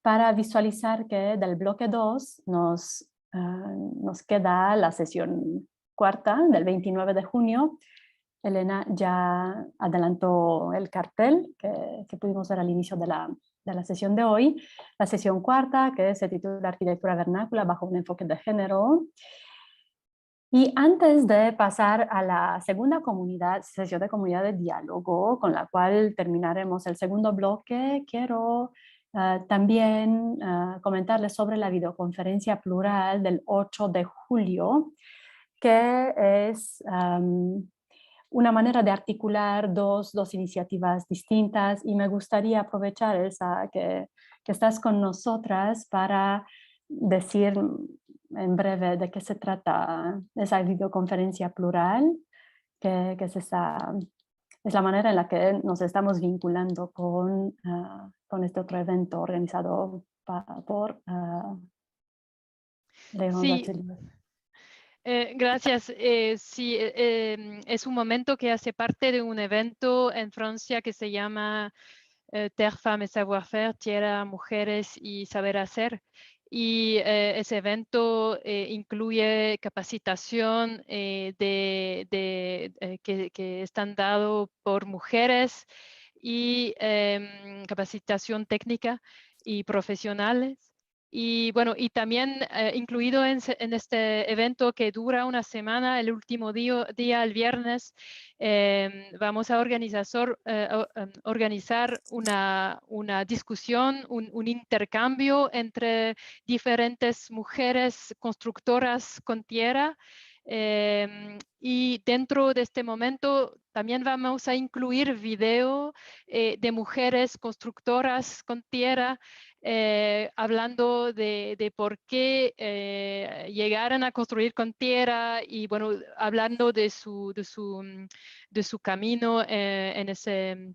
para visualizar que del bloque 2 nos queda la sesión cuarta del 29 de junio. Elena ya adelantó el cartel que pudimos ver al inicio de la sesión de hoy. La sesión cuarta, que se titula Arquitectura vernácula bajo un enfoque de género. Y antes de pasar a la segunda sesión de comunidad de diálogo, con la cual terminaremos el segundo bloque, quiero también comentarles sobre la videoconferencia plural del 8 de julio, que es una manera de articular dos iniciativas distintas, y me gustaría aprovechar, Elsa, que estás con nosotras para decir en breve de qué se trata esa videoconferencia plural, que es la manera en la que nos estamos vinculando con este otro evento organizado por Leon Sí, Watzelier. gracias. Sí, es un momento que hace parte de un evento en Francia que se llama Terre, Femmes et Savoir-Faire, Tierra, Mujeres y Saber Hacer. Y ese evento incluye capacitación que están dado por mujeres y capacitación técnica y profesionales. Y bueno, y también incluido en este evento que dura una semana, el último día el viernes, vamos a organizar una discusión, un intercambio entre diferentes mujeres constructoras con tierra. Y dentro de este momento también vamos a incluir video de mujeres constructoras con tierra, hablando de por qué llegaron a construir con tierra y bueno, hablando de su camino en ese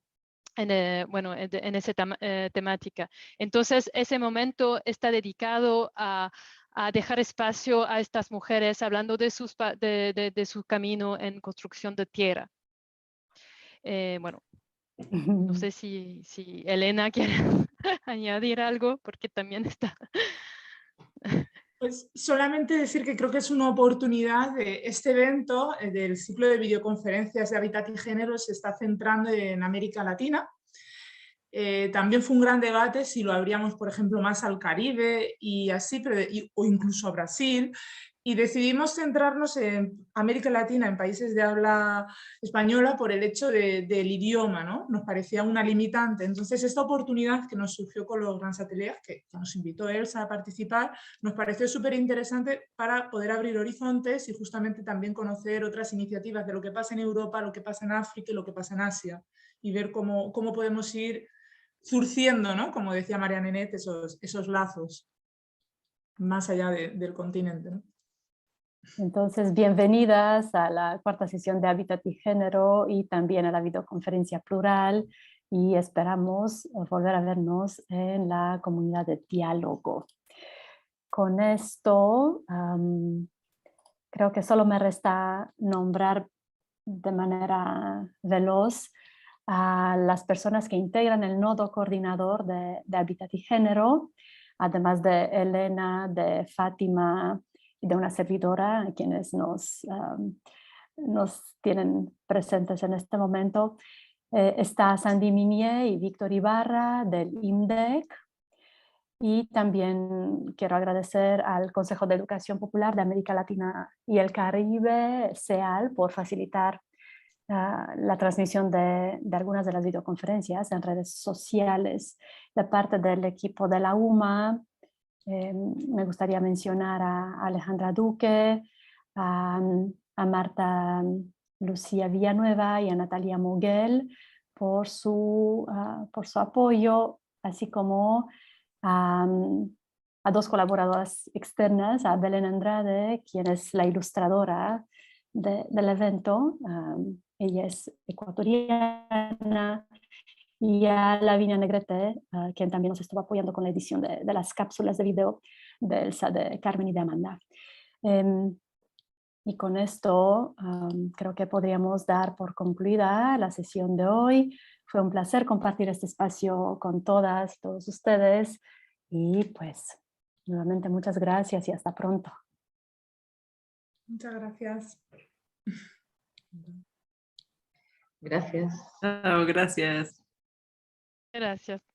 temática. Entonces, ese momento está dedicado a dejar espacio a estas mujeres hablando de su camino en construcción de tierra. Bueno, no sé si Elena quiere añadir algo, porque también está... Pues solamente decir que creo que es una oportunidad de este evento del ciclo de videoconferencias de Hábitat y Género se está centrando en América Latina. También fue un gran debate si lo abríamos, por ejemplo, más al Caribe y así, o incluso a Brasil. Y decidimos centrarnos en América Latina, en países de habla española, por el hecho del idioma, ¿no? Nos parecía una limitante. Entonces, esta oportunidad que nos surgió con los Grands Ateliers, que nos invitó Elsa a participar, nos pareció súper interesante para poder abrir horizontes y justamente también conocer otras iniciativas de lo que pasa en Europa, lo que pasa en África y lo que pasa en Asia, y ver cómo podemos ir surciendo, ¿no? Como decía María Nenet, esos lazos más allá del continente, ¿no? Entonces, bienvenidas a la cuarta sesión de Hábitat y Género y también a la videoconferencia plural, y esperamos volver a vernos en la comunidad de diálogo. Con esto, creo que solo me resta nombrar de manera veloz a las personas que integran el nodo coordinador de Hábitat y Género, además de Elena, de Fátima y de una servidora, quienes nos tienen presentes en este momento. Está Sandy Minier y Víctor Ibarra del IMDEC. Y también quiero agradecer al Consejo de Educación Popular de América Latina y el Caribe, CEAL, por facilitar la transmisión de algunas de las videoconferencias en redes sociales. De parte del equipo de la UMA, me gustaría mencionar a Alejandra Duque, a Marta Lucía Villanueva y a Natalia Moguel por su apoyo, así como a dos colaboradoras externas, a Belén Andrade, quien es la ilustradora del evento. Ella es ecuatoriana, y a Lavinia Negrete, quien también nos estuvo apoyando con la edición de las cápsulas de video de Elsa, de Carmen y de Amanda. Y con esto creo que podríamos dar por concluida la sesión de hoy. Fue un placer compartir este espacio con todas y todos ustedes. Y pues, nuevamente muchas gracias y hasta pronto. Muchas gracias. Gracias. Chao, gracias. Gracias.